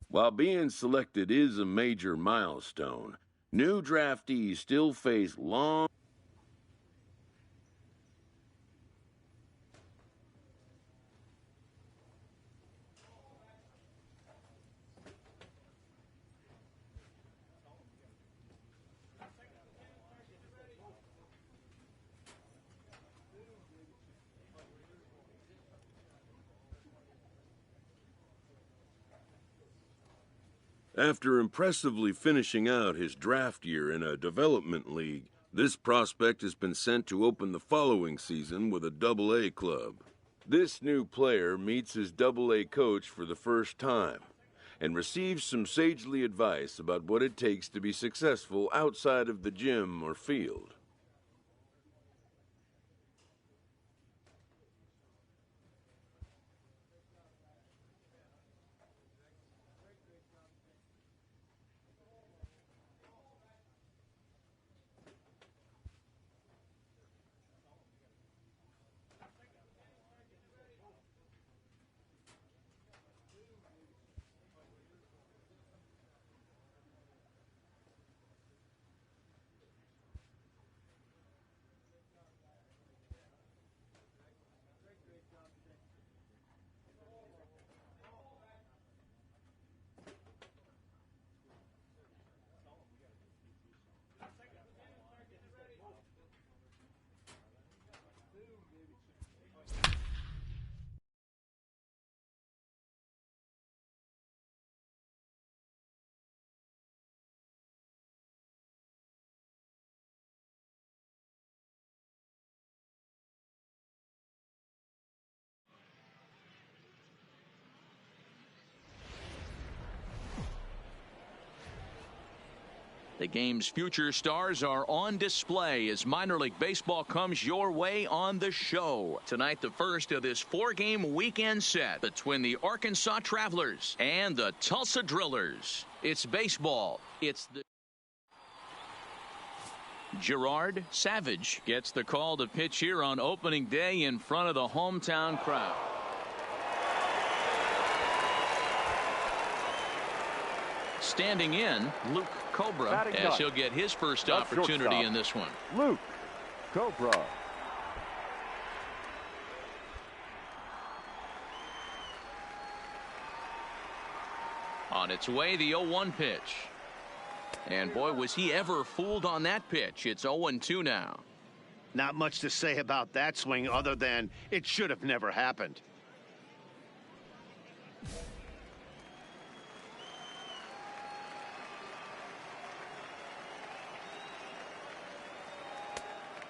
While being selected is a major milestone, new draftees still face long. After impressively finishing out his draft year in a development league, this prospect has been sent to open the following season with a Double-A club. This new player meets his Double-A coach for the first time and receives some sagely advice about what it takes to be successful outside of the gym or field. The game's future stars are on display as minor league baseball comes your way on the show. Tonight, the first of this 4-game weekend set between the Arkansas Travelers and the Tulsa Drillers. It's baseball. It's the Gerard Savage gets the call to pitch here on opening day in front of the hometown crowd. Standing in, Luke Cobra, as he'll get his first opportunity in this one. Luke Cobra. On its way, the 0-1 pitch. And boy, was he ever fooled on that pitch. It's 0-2 now. Not much to say about that swing other than it should have never happened.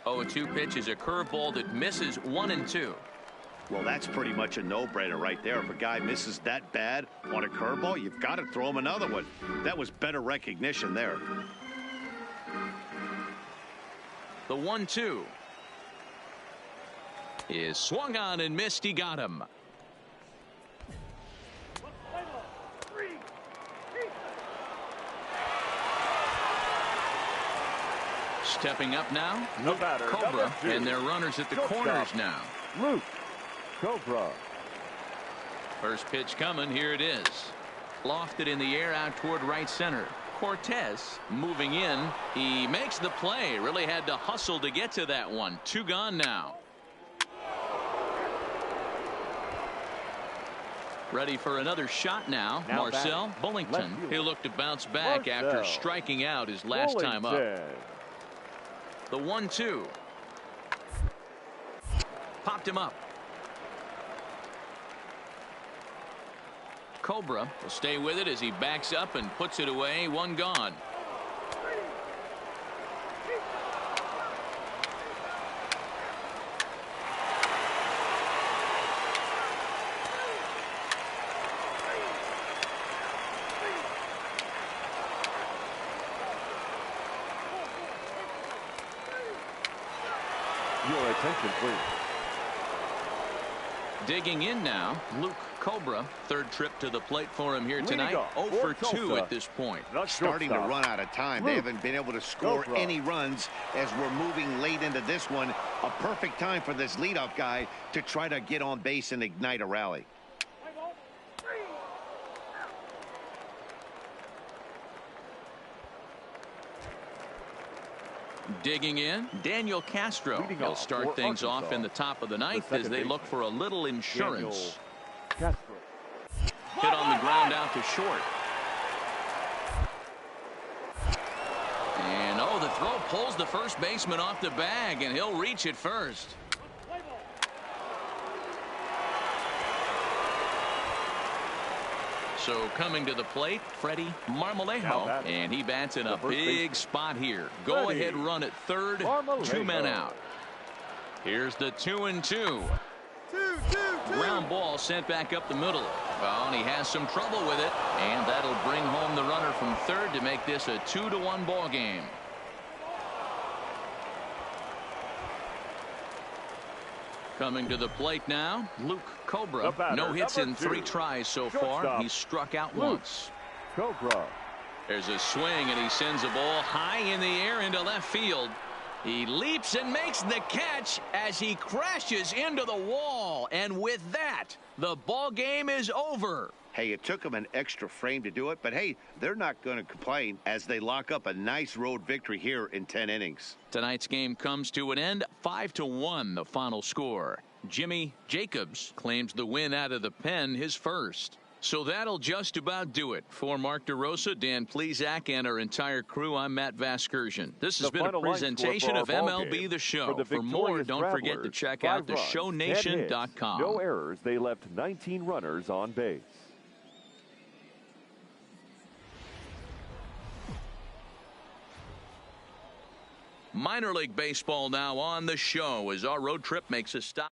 Oh, 2 pitch is a curveball that misses 1 and 2. Well, that's pretty much a no-brainer right there. If a guy misses that bad on a curveball, you've got to throw him another one. That was better recognition there. The 1-2 is swung on and missed. He got him. Stepping up now, Luke Cobra, and their runners at the corners now. Luke Cobra. First pitch coming. Here it is. Lofted in the air out toward right center. Cortez moving in. He makes the play. Really had to hustle to get to that one. 2 gone now. Ready for another shot now. Marcel Bullington. He'll look to bounce back after striking out his last time up. The 1-2. Popped him up. Cobra will stay with it as he backs up and puts it away. 1 gone. Your attention, please. Digging in now, Luke Cobra. Third trip to the plate for him here tonight. 0 for 2 at this point. Starting to run out of time. They haven't been able to score any runs as we're moving late into this one. A perfect time for this leadoff guy to try to get on base and ignite a rally. Digging in, Daniel Castro. He'll start things off in the top of the ninth as they look for a little insurance. Hit on the ground out to short. And the throw pulls the first baseman off the bag, and he'll reach it first. So coming to the plate, Freddie Marmolejo, and he bats in a big spot here. Go ahead run at third, 2 men out. Here's the 2-2. Ground ball sent back up the middle. Well, and he has some trouble with it, and that'll bring home the runner from third to make this a 2-1 ball game. Coming to the plate now, Luke Cobra. No hits in 3 tries so far. He's struck out once. Cobra. There's a swing, and he sends a ball high in the air into left field. He leaps and makes the catch as he crashes into the wall. And with that, the ball game is over. Hey, it took them an extra frame to do it, but hey, they're not going to complain as they lock up a nice road victory here in 10 innings. Tonight's game comes to an end, 5-1 the final score. Jimmy Jacobs claims the win out of the pen, his first. So that'll just about do it. For Mark DeRosa, Dan Plesac, and our entire crew, I'm Matt Vasgersian. This has been a presentation of MLB The Show. For more, don't forget to check out theshownation.com. No errors. They left 19 runners on base. Minor League Baseball now on the show as our road trip makes a stop.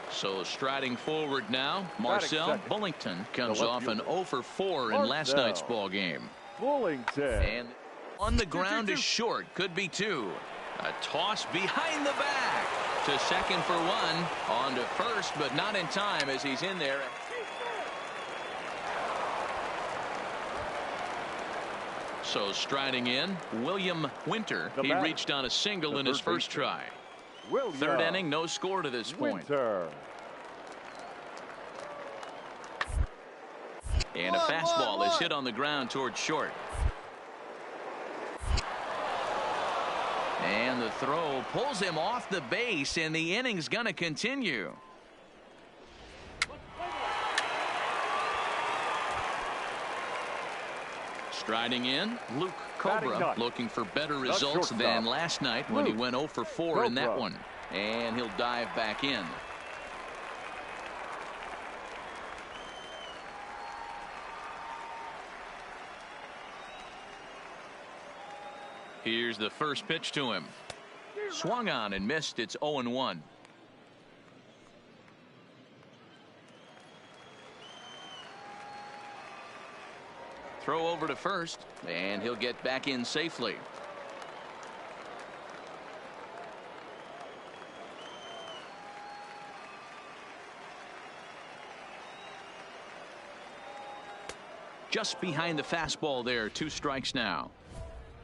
So striding forward now, Marcel Bullington comes off an 0-for-4 in last night's ball game. Bullington. And on the ground is short, could be 2. A toss behind the back to second for 1. On to first, but not in time as he's in there. So striding in, William Winter. He reached on a single in his first try. Third inning, no score to this point. And a fastball is hit on the ground towards short. And the throw pulls him off the base, and the inning's going to continue. Striding in, Luke Cobra, looking for better results than last night when he went 0-for-4 in that one. And he'll dive back in. Here's the first pitch to him. Swung on and missed. It's 0-1. Throw over to first, and he'll get back in safely. Just behind the fastball there, 2 strikes now.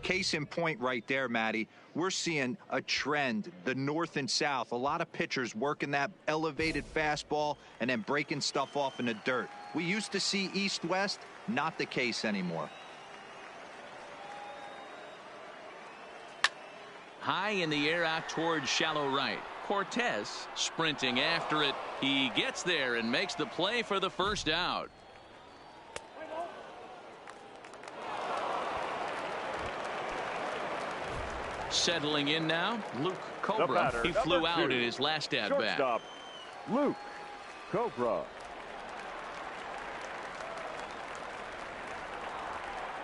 Case in point right there, Matty. We're seeing a trend, the north and south. A lot of pitchers working that elevated fastball and then breaking stuff off in the dirt. We used to see east-west, not the case anymore. High in the air out towards shallow right. Cortez sprinting after it. He gets there and makes the play for the first out. Settling in now, Luke Cobra. He flew out in his last at-bat. Luke Cobra.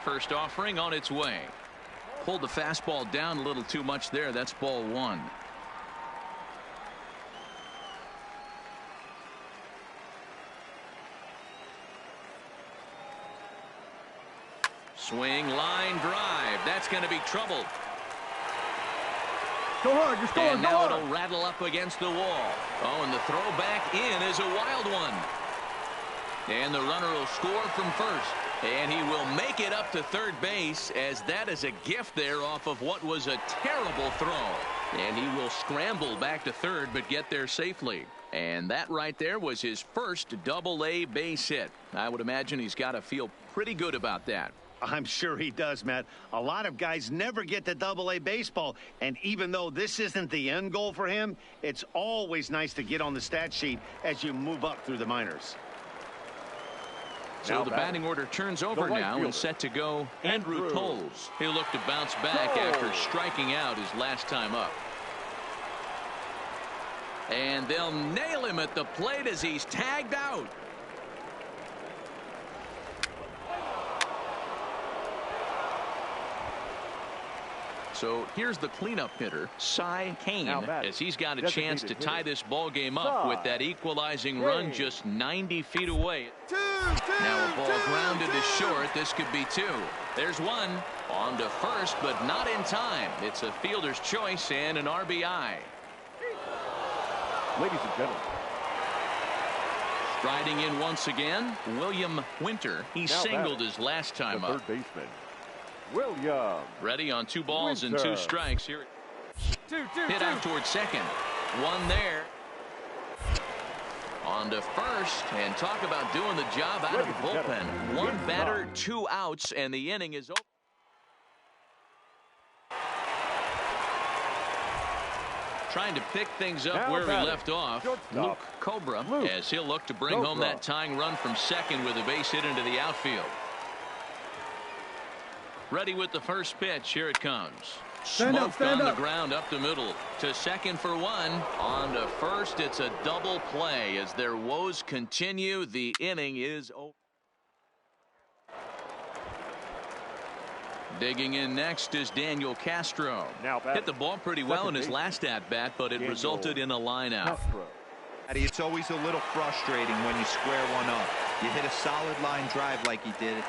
First offering on its way. Pulled the fastball down a little too much there. That's ball 1. Swing, line drive. That's going to be trouble. Go hard, you're scoring. And now it'll rattle up against the wall. Oh, and the throw back in is a wild one. And the runner will score from first. And he will make it up to third base, as that is a gift there off of what was a terrible throw. And he will scramble back to third but get there safely. And that right there was his first double-A base hit. I would imagine he's got to feel pretty good about that. I'm sure he does, Matt. A lot of guys never get to double-A baseball, and even though this isn't the end goal for him, it's always nice to get on the stat sheet as you move up through the minors. So the batting order turns over now and set to go Andrew Coles. He'll look to bounce back after striking out his last time up. And they'll nail him at the plate as he's tagged out. So here's the cleanup hitter, Cy Kane, as he's got a chance to tie this ball game up with that equalizing run just 90 feet away. Now a ball grounded to short. This could be two. There's one. On to first, but not in time. It's a fielder's choice and an RBI. Ladies and gentlemen. Striding in once again, William Winter. He singled his last time up. Third baseman, William. Ready on 2 balls and 2 strikes here. Hit out towards second. One there. On to first, and talk about doing the job out of the bullpen. One batter, 2 outs, and the inning is over. Trying to pick things up where we left off. Luke Cobra, as he'll look to bring home that tying run from second with a base hit into the outfield. Ready with the first pitch. Here it comes. Smoked on the ground up the middle. To second for one. On to first. It's a double play as their woes continue. The inning is over. Digging in next is Daniel Castro. Hit the ball pretty well in his last at-bat, but it resulted in a line-out. It's always a little frustrating when you square one up. You hit a solid line drive like he did.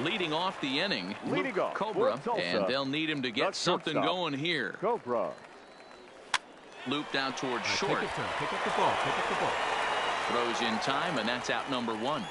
Leading off the inning, Luke Cobra, and they'll need him to get something going here. Cobra. Looped out towards short. Pick up the ball. Throws in time, and that's out number 1.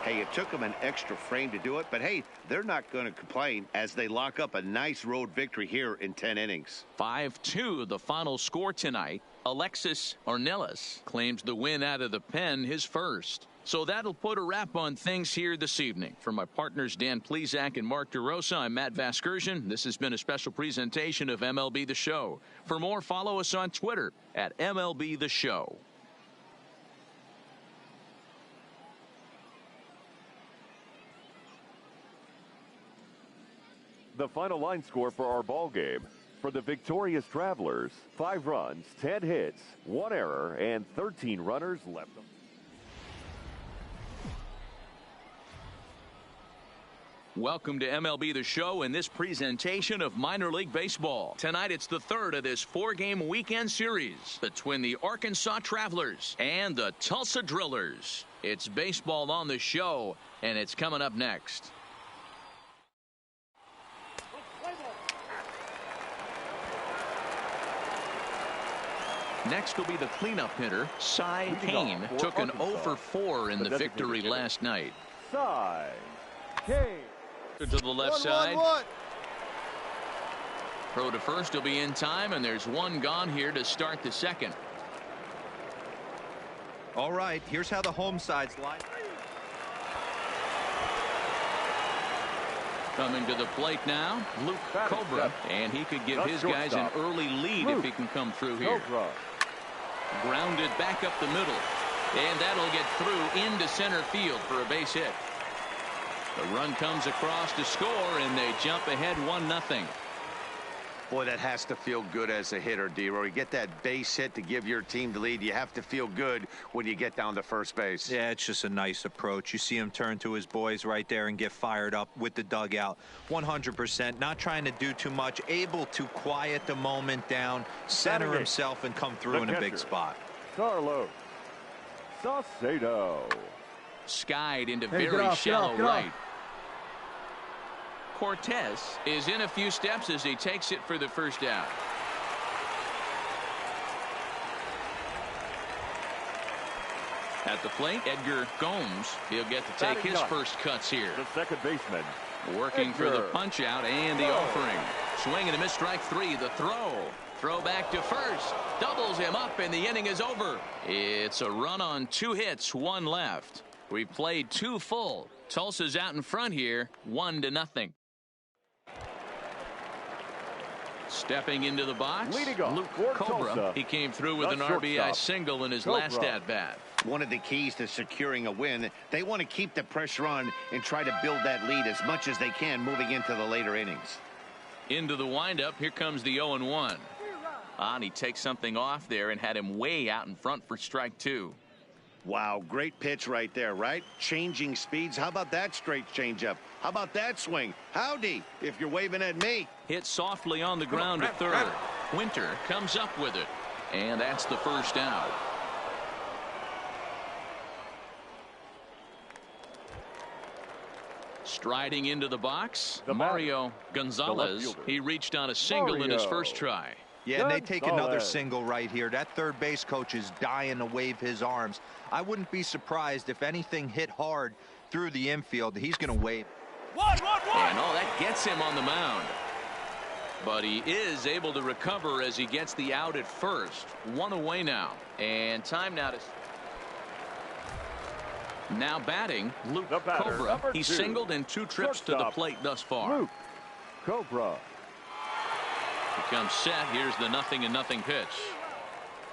Hey, it took them an extra frame to do it, but hey, they're not going to complain as they lock up a nice road victory here in 10 innings. 5-2 the final score tonight. Alexis Ornelas claims the win out of the pen, his first. So that'll put a wrap on things here this evening. For my partners Dan Plesac and Mark DeRosa, I'm Matt Vasgersian. This has been a special presentation of MLB The Show. For more, follow us on Twitter at MLB The Show. The final line score for our ball game. For the victorious Travelers, 5 runs, 10 hits, 1 error, and 13 runners left. Welcome to MLB The Show in this presentation of minor league baseball. Tonight it's the third of this 4-game weekend series between the Arkansas Travelers and the Tulsa Drillers. It's baseball on the show, and it's coming up next. Next will be the cleanup hitter, Cy Kane. Took an 0 for 4 in the victory last night. Cy Kane. To the left side. Throw to first will be in time, and there's one gone here to start the second. All right, here's how the home side's line. Coming to the plate now, Luke Cobra, and he could give his guys an early lead if he can come through here. Grounded back up the middle, and that'll get through into center field for a base hit. The run comes across to score, and they jump ahead 1-0. Boy, that has to feel good as a hitter, D-Roy. You get that base hit to give your team the lead. You have to feel good when you get down to first base. Yeah, it's just a nice approach. You see him turn to his boys right there and get fired up with the dugout. 100%, not trying to do too much, able to quiet the moment down, center himself, and come through in a big spot. Carlos Saucedo. Skied into very shallow right. Cortez is in a few steps as he takes it for the first out. At the plate, Edgar Gomes. He'll get to take his first cuts here. The second baseman. Working for the punch out and the offering. Swing and a miss, strike three. The throw. Throw back to first. Doubles him up and the inning is over. It's a run on 2 hits, 1 left. We've played 2 full. Tulsa's out in front here, 1-0. Stepping into the box, Luke Cobra. He came through with an RBI single in his last at-bat. One of the keys to securing a win, they want to keep the pressure on and try to build that lead as much as they can moving into the later innings. Into the windup, here comes the 0-1. And he takes something off there and had him way out in front for strike 2. Wow, great pitch right there, right? Changing speeds. How about that straight changeup? How about that swing? Howdy, if you're waving at me. Hit softly on the ground to third. Winter comes up with it. And that's the first out. Striding into the box, Mario Gonzalez. He reached on a single in his first try. Yeah, and they take another single right here. That third base coach is dying to wave his arms. I wouldn't be surprised if anything hit hard through the infield. He's going to wave. And that gets him on the mound. But he is able to recover as he gets the out at first. 1 away now. And time now to... Now batting, Luke Cobra. He's singled in 2 trips to the plate thus far. Luke Cobra. Becomes set. Here's the 0-0 pitch.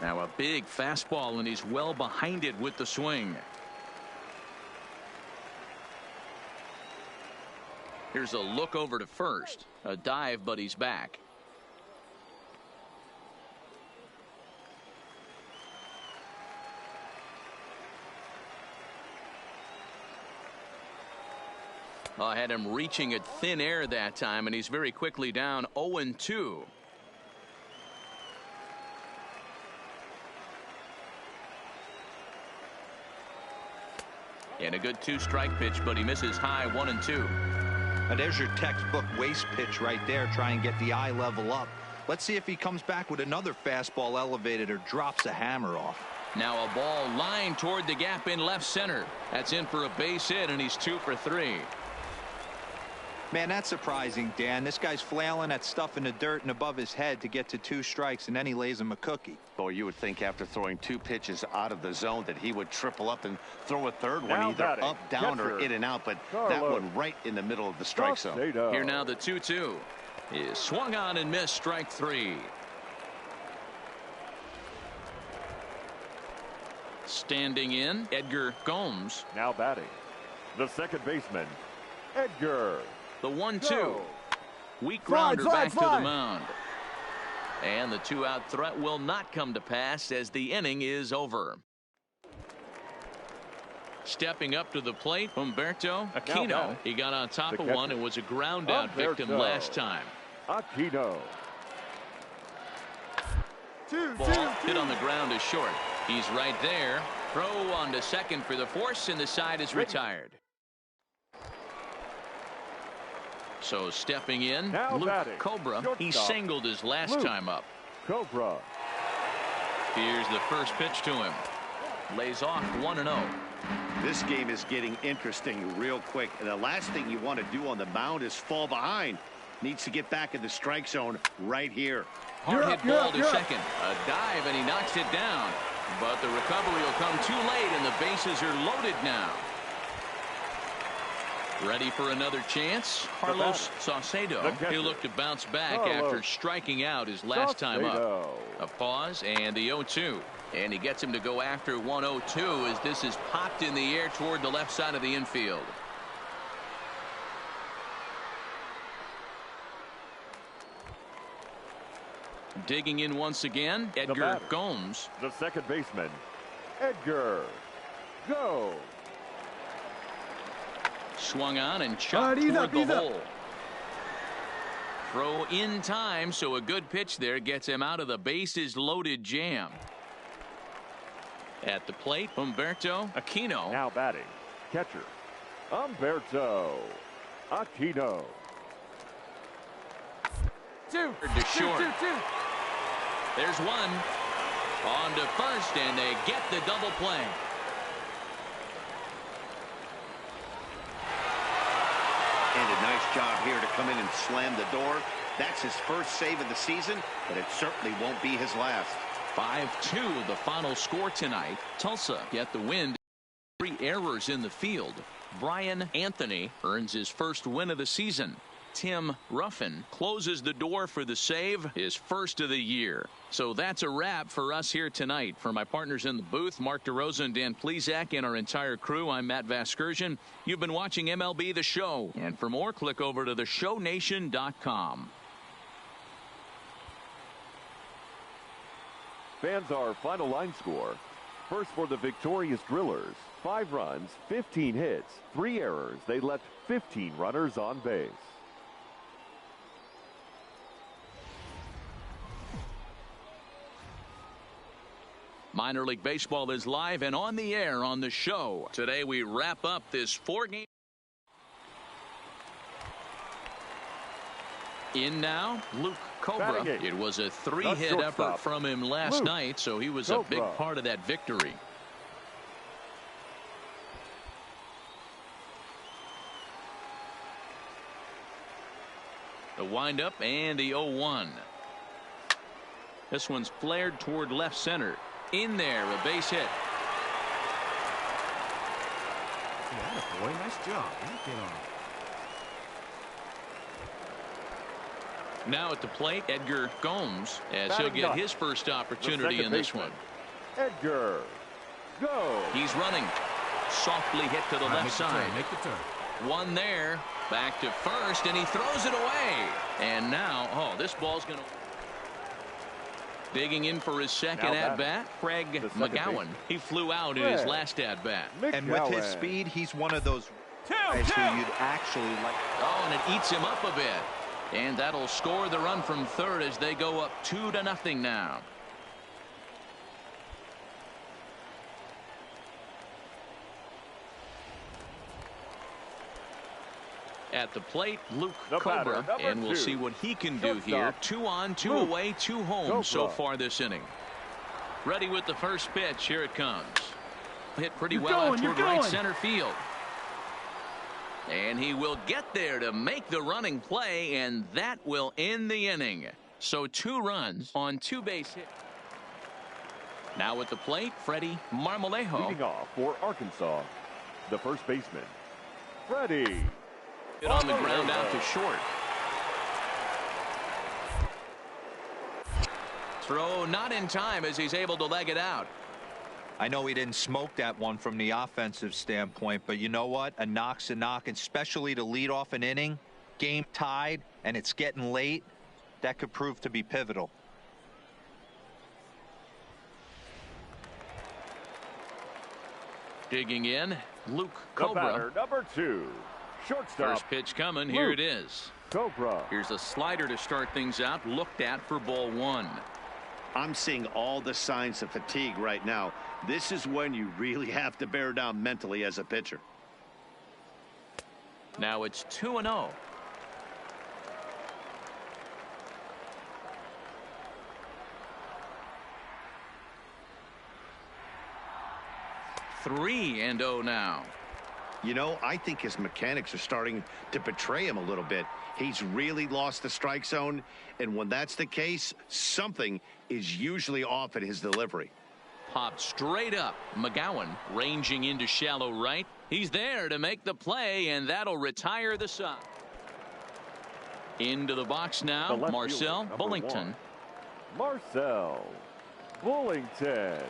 Now a big fastball, and he's well behind it with the swing. Here's a look over to first. A dive, but he's back. I had him reaching at thin air that time, and he's very quickly down 0-2. And a good 2-strike pitch, but he misses high 1-2. Now there's your textbook waste pitch right there. Try and get the eye level up. Let's see if he comes back with another fastball elevated or drops a hammer off. Now a ball lined toward the gap in left center. That's in for a base hit, and he's 2 for 3. Man, that's surprising, Dan. This guy's flailing at stuff in the dirt and above his head to get to 2 strikes, and then he lays him a cookie. Boy, you would think after throwing 2 pitches out of the zone that he would triple up and throw a third one either up, down, or in and out, but that one right in the middle of the strike zone. Here now the 2-2 is swung on and missed, strike 3. Standing in, Edgar Gomes. Now batting, the second baseman, Edgar. The 1-2. Weak grounder back to the mound. And the 2-out threat will not come to pass as the inning is over. Stepping up to the plate, Humberto Aquino. He got on top of one and was a ground out victim last time. Aquino. Ball hit on the ground is short. He's right there. Throw on to second for the force, and the side is retired. So stepping in, Luke Cobra. He singled his last time up. Cobra. Here's the first pitch to him. Lays off 1-0. This game is getting interesting real quick, and the last thing you want to do on the mound is fall behind. Needs to get back in the strike zone right here. Hard hit ball to second. A dive, and he knocks it down. But the recovery will come too late, and the bases are loaded now. Ready for another chance? Carlos Saucedo. He'll look to bounce back after striking out his last time up. A pause and the 0-2. And he gets him to go after 1-0-2 as this is popped in the air toward the left side of the infield. Digging in once again, Edgar Gomes. The second baseman, Edgar Gomes. Swung on and chopped toward the hole. Throw in time, so a good pitch there gets him out of the bases loaded jam. At the plate, Humberto Aquino. Now batting, catcher, Humberto Aquino. To short. There's one. On to first, and they get the double play. nice job here to come in and slam the door. That's his first save of the season, but it certainly won't be his last. 5-2 the final score tonight. Tulsa get the win. 3 errors in the field. Brian Anthony earns his first win of the season. Tim Ruffin closes the door for the save, his first of the year. So that's a wrap for us here tonight. For my partners in the booth, Mark DeRosa and Dan Plesac, and our entire crew, I'm Matt Vasgersian. You've been watching MLB The Show. And for more, click over to theshownation.com. Fans, our final line score. First for the victorious Drillers. 5 runs, 15 hits, 3 errors. They left 15 runners on base. Minor League Baseball is live and on the air on the show. Today we wrap up this 4-game. In now, Luke Cobra. It was a 3-hit effort from him last night, so he was a big part of that victory. The windup and the 0-1. This one's flared toward left center. In there, a base hit. Yeah, boy, nice job. Get on. Now at the plate, Edgar Gomes, as he'll get his first opportunity in this one. Edgar Gomes. He's running. Softly hit to the left side. Make the turn. One there. Back to first, and he throws it away. And now, this ball's going to... Digging in for his second at-bat, Craig McGowan. He flew out in his last at-bat. And with his speed, he's one of those guys who you'd actually like. Oh, and it eats him up a bit. And that'll score the run from third as they go up 2-0 now. At the plate, Luke Cobra, and we'll see what he can do here. 2 on, 2 away, 2 home so far this inning. Ready with the first pitch. Here it comes. Hit pretty well out toward right center field. And he will get there to make the running play, and that will end the inning. So 2 runs on 2 base hits. Now at the plate, Freddie Marmolejo. Leading off for Arkansas, the first baseman, Freddie. It on the ground out to short. Throw not in time as he's able to leg it out. I know he didn't smoke that one from the offensive standpoint, but you know what? A knock's a knock, especially to lead off an inning, game tied, and it's getting late. That could prove to be pivotal. Digging in, Luke Cobra. Number 2, shortstop. First pitch coming. Here it is. Cobra. Here's a slider to start things out. Looked at for ball 1. I'm seeing all the signs of fatigue right now. This is when you really have to bear down mentally as a pitcher. Now it's 2-0. Three and 0 now. You know, I think his mechanics are starting to betray him a little bit. He's really lost the strike zone, and when that's the case, something is usually off in his delivery. Popped straight up. McGowan ranging into shallow right. He's there to make the play, and that'll retire the side. Into the box now, Marcel Bullington. Marcel Bullington.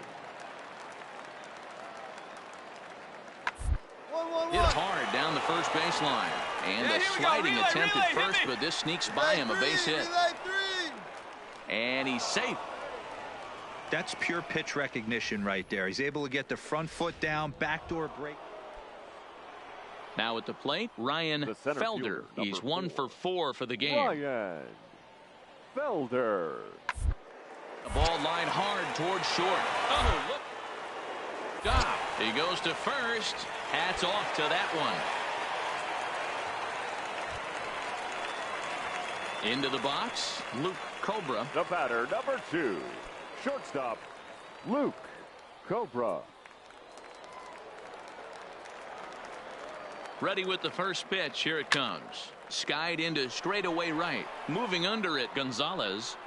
Hit hard down the first baseline. And a sliding attempt at first, but this sneaks by him, a base hit. And he's safe. That's pure pitch recognition right there. He's able to get the front foot down, backdoor break. Now at the plate, Ryan Felder. He's 1 for 4 for the game. Ryan Felder. The ball line hard towards short. Oh, look. Stop. He goes to first. Hats off to that one. Into the box, Luke Cobra. The batter, number 2, shortstop, Luke Cobra. Ready with the first pitch. Here it comes. Skied into straightaway right. Moving under it, Gonzalez.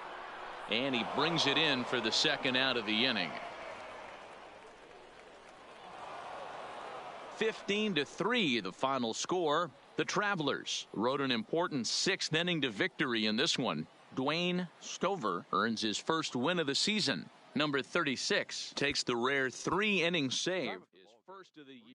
And he brings it in for the second out of the inning. 15-3 the final score. The Travelers rode an important 6th inning to victory in this one. Dwayne Stover earns his first win of the season. Number 36 takes the rare 3-inning save. His first of the year.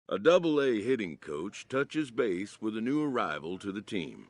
A Double-A hitting coach touches base with a new arrival to the team.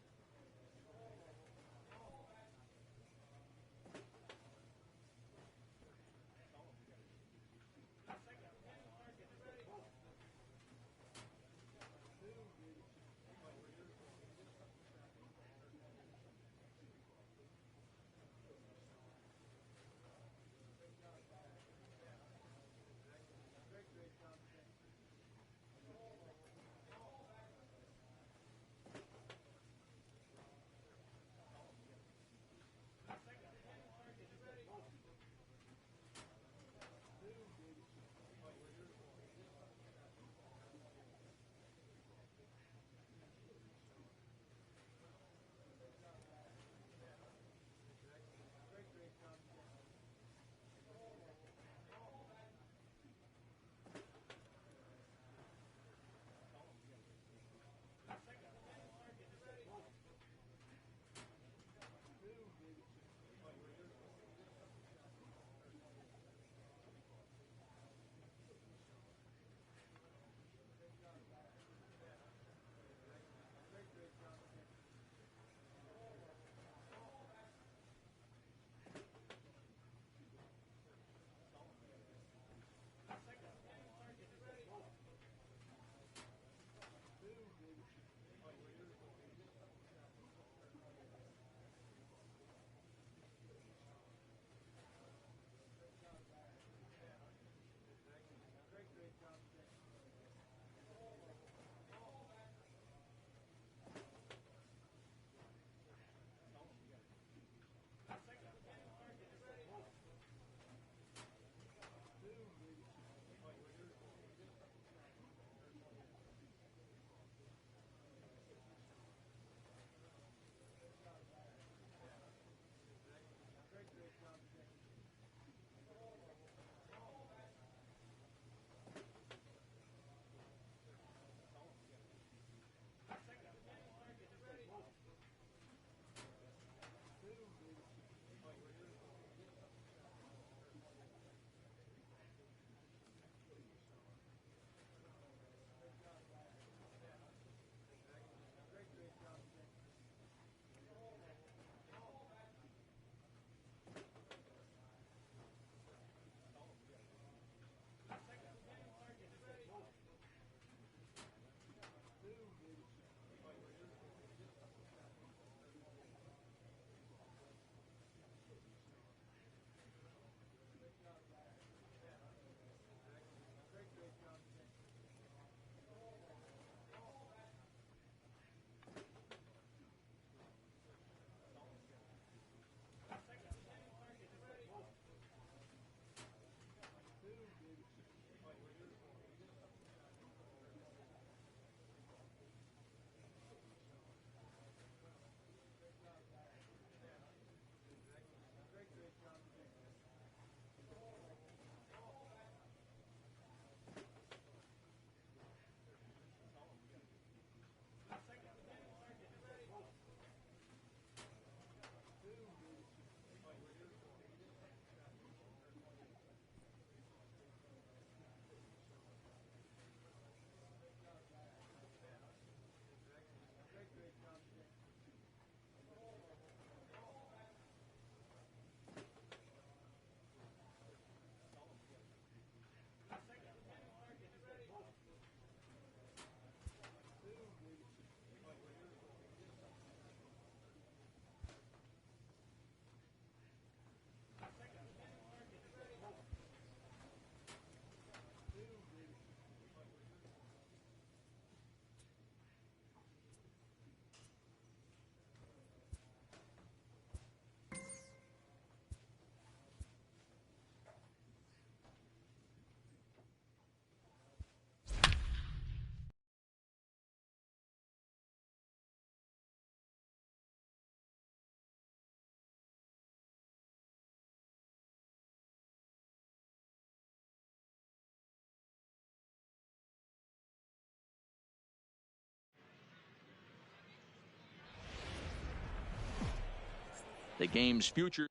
The game's future.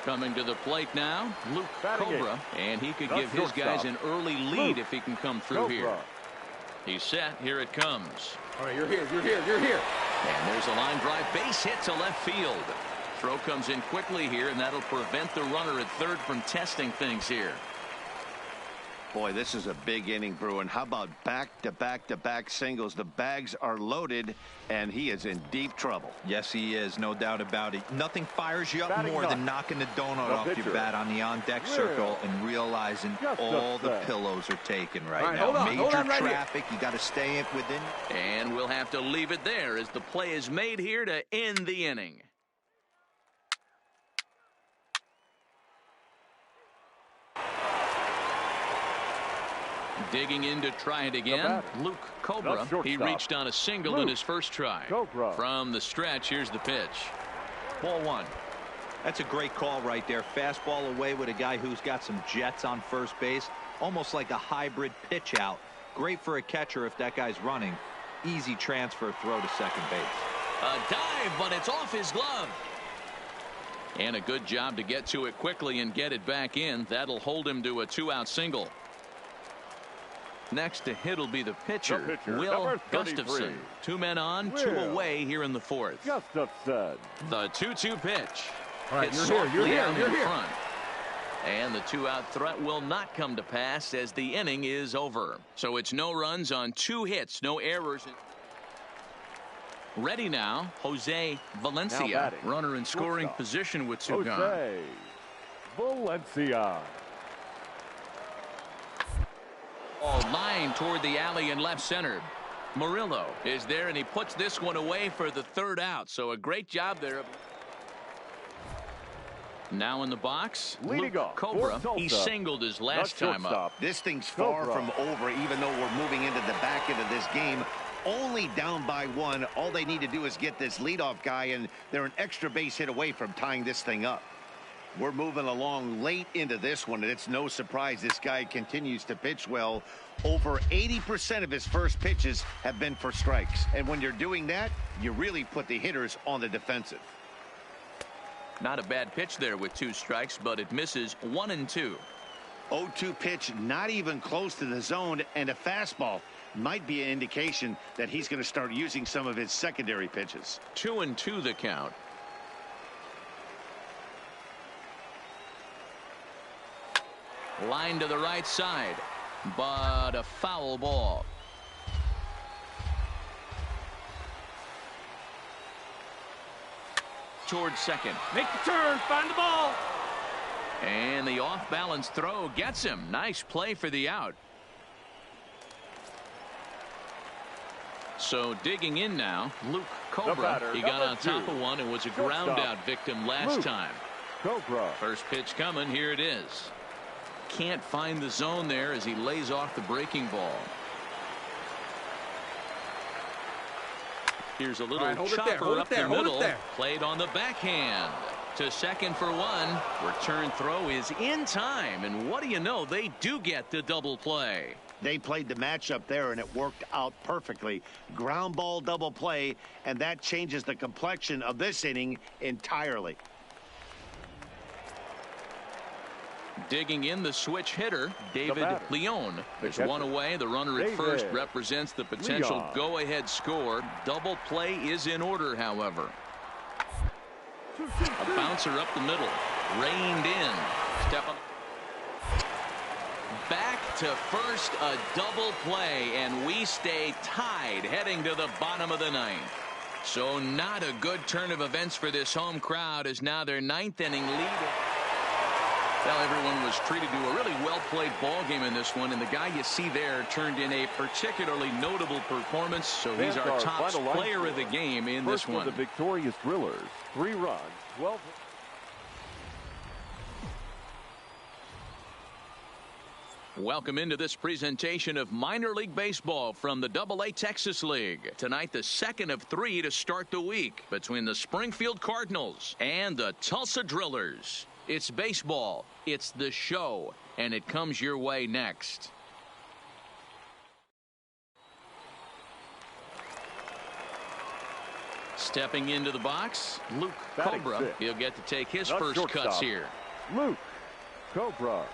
Coming to the plate now, Luke Cobra, and he could give his guys an early lead if he can come through here. He's set. Here it comes. All right, you're here. And there's a line drive base hit to left field. Throw comes in quickly here, and that'll prevent the runner at third from testing things here. Boy, this is a big inning, Bruin. How about back-to-back-to-back singles? The bags are loaded, and he is in deep trouble. Yes, he is. No doubt about it. Nothing fires you up more than knocking the donut off your bat on the on-deck circle and realizing all the pillows are taken right now. Major traffic. You got to stay within. And we'll have to leave it there as the play is made here to end the inning. Digging in to try it again, Luke Cobra. He reached on a single in his first try. From the stretch, here's the pitch. Ball one. That's a great call right there. Fastball away with a guy who's got some jets on first base. Almost like a hybrid pitch out. Great for a catcher if that guy's running. Easy transfer throw to second base. A dive, but it's off his glove. And a good job to get to it quickly and get it back in. That'll hold him to a 2-out single. Next to hit will be the pitcher, Will Gustafson. 2 men on, 2 away here in the fourth. Gustafson. The 2-2 pitch. All right, Hits you're here. in front. And the 2-out threat will not come to pass as the inning is over. So it's no runs on 2 hits, no errors. Ready now, Jose Valencia. Runner in scoring position with 2 gone. Jose Valencia. Line toward the alley in left center. Murillo is there, and he puts this one away for the 3rd out. So a great job there. Now in the box, Luke Cobra. He singled his last time up. This thing's far from over, even though we're moving into the back end of this game. Only down by 1. All they need to do is get this leadoff guy, and they're an extra base hit away from tying this thing up. We're moving along late into this one, and it's no surprise this guy continues to pitch well. Over 80% of his first pitches have been for strikes. And when you're doing that, you really put the hitters on the defensive. Not a bad pitch there with 2 strikes, but it misses 1 and 2. 0-2 pitch, not even close to the zone, and a fastball might be an indication that he's going to start using some of his secondary pitches. 2 and 2 the count. Line to the right side, but a foul ball. Towards second. Make the turn, find the ball. And the off-balance throw gets him. Nice play for the out. So digging in now, Luke Cobra. He got on top of one and was a ground-out victim last time. Cobra. First pitch coming. Here it is. Can't find the zone there as he lays off the breaking ball. Here's a little chopper up the middle. Played on the backhand. To second for 1. Return throw is in time. And what do you know? They do get the double play. They played the matchup there, and it worked out perfectly. Ground ball double play, and that changes the complexion of this inning entirely. Digging in the switch hitter, David Leon. There's 1 away. The runner at first represents the potential go-ahead score. Double play is in order, however. A bouncer up the middle. Reined in. Step up. Back to first, a double play, and we stay tied heading to the bottom of the 9th. So not a good turn of events for this home crowd as now their 9th inning lead. Well, everyone was treated to a really well-played ball game in this one, and the guy you see there turned in a particularly notable performance, so he's our top player of the game in this one. The victorious Drillers, 3 runs, 12. Welcome into this presentation of minor league baseball from the AA Texas League. Tonight, the 2nd of 3 to start the week between the Springfield Cardinals and the Tulsa Drillers. It's baseball, it's the show, and it comes your way next. Stepping into the box, Luke Batting Cobra. six. He'll get to take his The first shortstop, cuts here. Luke Cobra.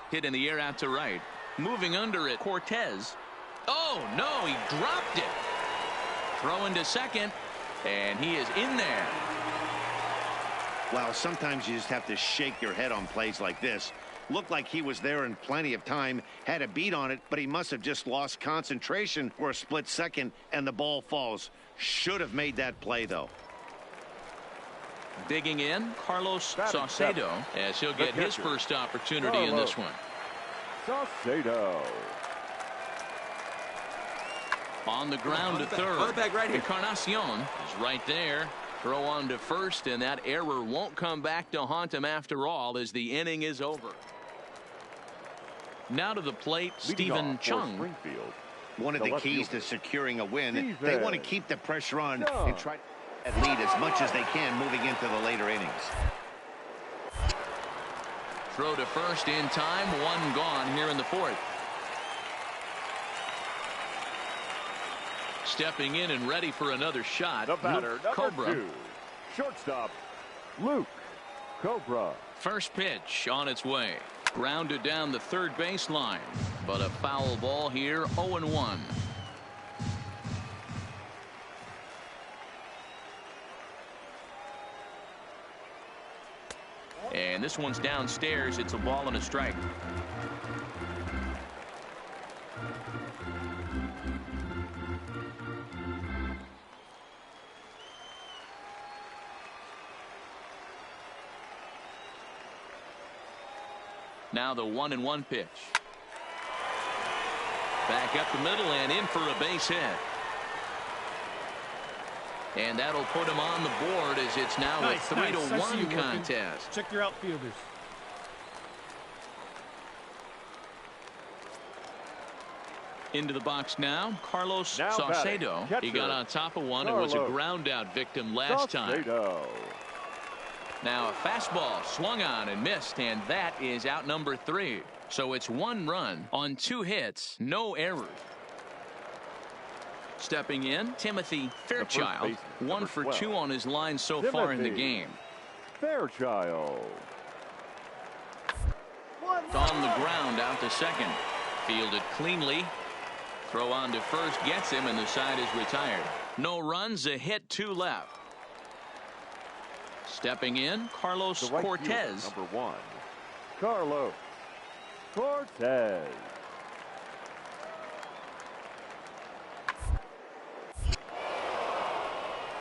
Hit in the air out to right. Moving under it, Cortez. Oh, no, he dropped it. Throw into second, and he is in there. Well, sometimes you just have to shake your head on plays like this. Looked like he was there in plenty of time, had a beat on it, but he must have just lost concentration for a split second, and the ball falls. Should have made that play, though. Digging in, Carlos Batting Saucedo, seven. as he'll get his catcher, first opportunity in this one. Saucedo. On the ground to third. On the back right here. Encarnacion is right there. Throw on to first, and that error won't come back to haunt him after all as the inning is over. Now to the plate, Stephen Chung. Springfield. One of the keys to securing a win, they want to keep the pressure on and try to lead as much as they can moving into the later innings. Throw to first in time, one gone here in the fourth. Stepping in and ready for another shot, The batter, Luke Cobra. 2. Shortstop, Luke Cobra. First pitch on its way. Grounded down the third baseline, but a foul ball here, 0-1. And this one's downstairs. It's a ball and a strike. Now the 1-1 pitch. Back up the middle and in for a base hit. And that'll put him on the board as it's now a 3-1 contest. Check your outfielders. Into the box now, Carlos Now Saucedo. batting, He got catcher, on top of one. It was a Carlos ground out victim last time. Saucedo. Now a fastball swung on and missed, and that is out number 3. So it's 1 run on 2 hits, no errors. Stepping in, Timothy Fairchild, baseman, 1 for 12. 2 on his line so far in the Timothy game. Fairchild. It's on the ground out to second. Fielded cleanly. Throw on to first gets him, and the side is retired. No runs, a hit, 2 left. Stepping in, Carlos The right Cortez. fielder, number 1, Carlos Cortez.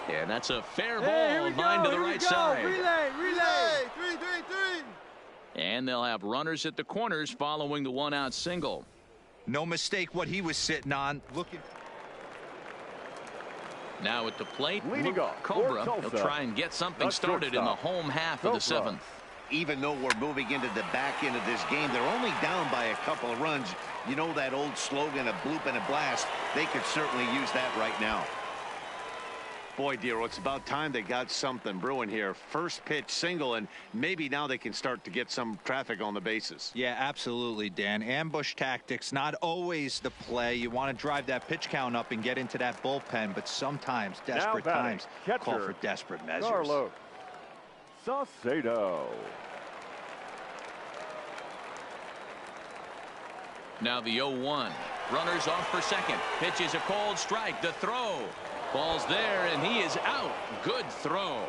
And that's a fair ball, line to the right side. Relay. 3. And they'll have runners at the corners following the 1-out single. No mistake what he was sitting on. Looking. Now at the plate, Leading Luke off, Cobra. Fort He'll Tulsa. try and get something The started in the shortstop, home half of the Cobra. 7th. Even though we're moving into the back end of this game, they're only down by a couple of runs. You know that old slogan, a bloop and a blast. They could certainly use that right now. Boy, Dero, it's about time they got something brewing here. First pitch single, and maybe now they can start to get some traffic on the bases. Yeah, absolutely, Dan. Ambush tactics, not always the play. You want to drive that pitch count up and get into that bullpen, but sometimes, desperate batting, times, catcher, call for desperate measures. Carlos Saucedo. Now the 0-1. Runners off for second. Pitch is a cold strike. The throw. Ball's there, and he is out. Good throw.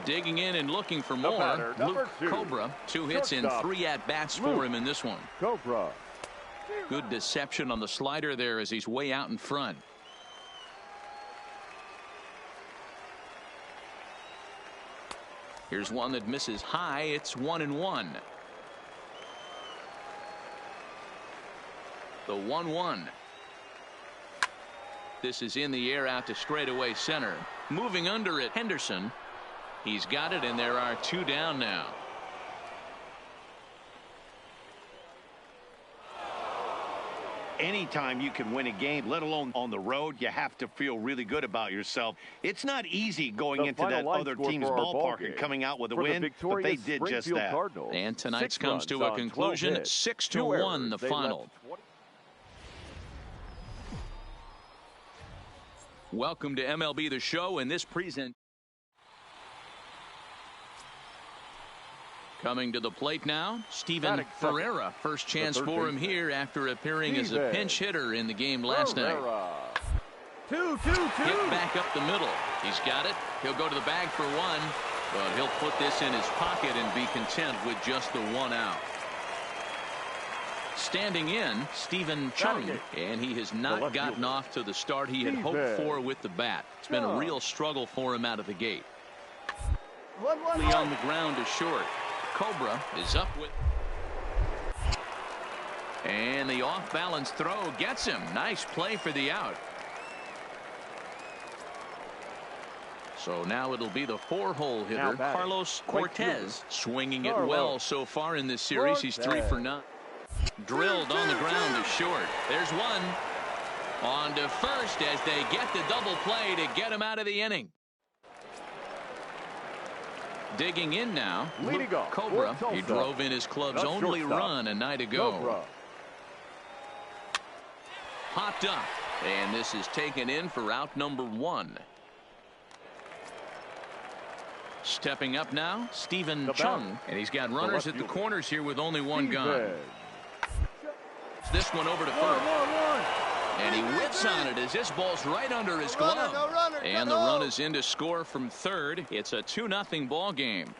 Digging in and looking for more. batter, number Luke 2, Cobra. 2 hits in shortstop, 3 at-bats for Luke him in this one. Cobra. Good deception on the slider there as he's way out in front. Here's one that misses high. It's 1-1. The 1-1. This is in the air out to straightaway center. Moving under it, Henderson. He's got it, and there are 2 down now. Anytime you can win a game, let alone on the road, you have to feel really good about yourself. It's not easy going The into final that line other score team's for our ballpark ball and game. coming out with a For the win, but they victorious did just Springfield that. Cardinals, And tonight's 6 comes to runs a on 12 conclusion. hits, 6-1 2 errors. the They final. left 20 Welcome to MLB The Show in this present. Coming to the plate now, Steven Ferreira. First chance for him here after appearing as a pinch hitter in the game last night. 2-2-2. Hit back up the middle. He's got it. He'll go to the bag for one, but he'll put this in his pocket and be content with just the one out. Standing in, Stephen Chung, and he has not gotten off to the start he had hoped for with the bat. It's been a real struggle for him out of the gate. On the ground is short. Cobra is up with. And the off-balance throw gets him. Nice play for the out. So now it'll be the 4-hole hitter, Carlos Cortez, swinging it well so far in this series. He's 3 for 9. Drilled on the ground is short. There's one. On to first as they get the double play to get him out of the inning. Digging in now, Luke Cobra. He drove in his club's only run a night ago. Popped up, and this is taken in for out number 1. Stepping up now, Stephen Chung, and he's got runners at the corners here with only one gun. This one over to first. And he whips on it as this ball's right under his glove. And the run is in to score from third. It's a 2-0 ball game.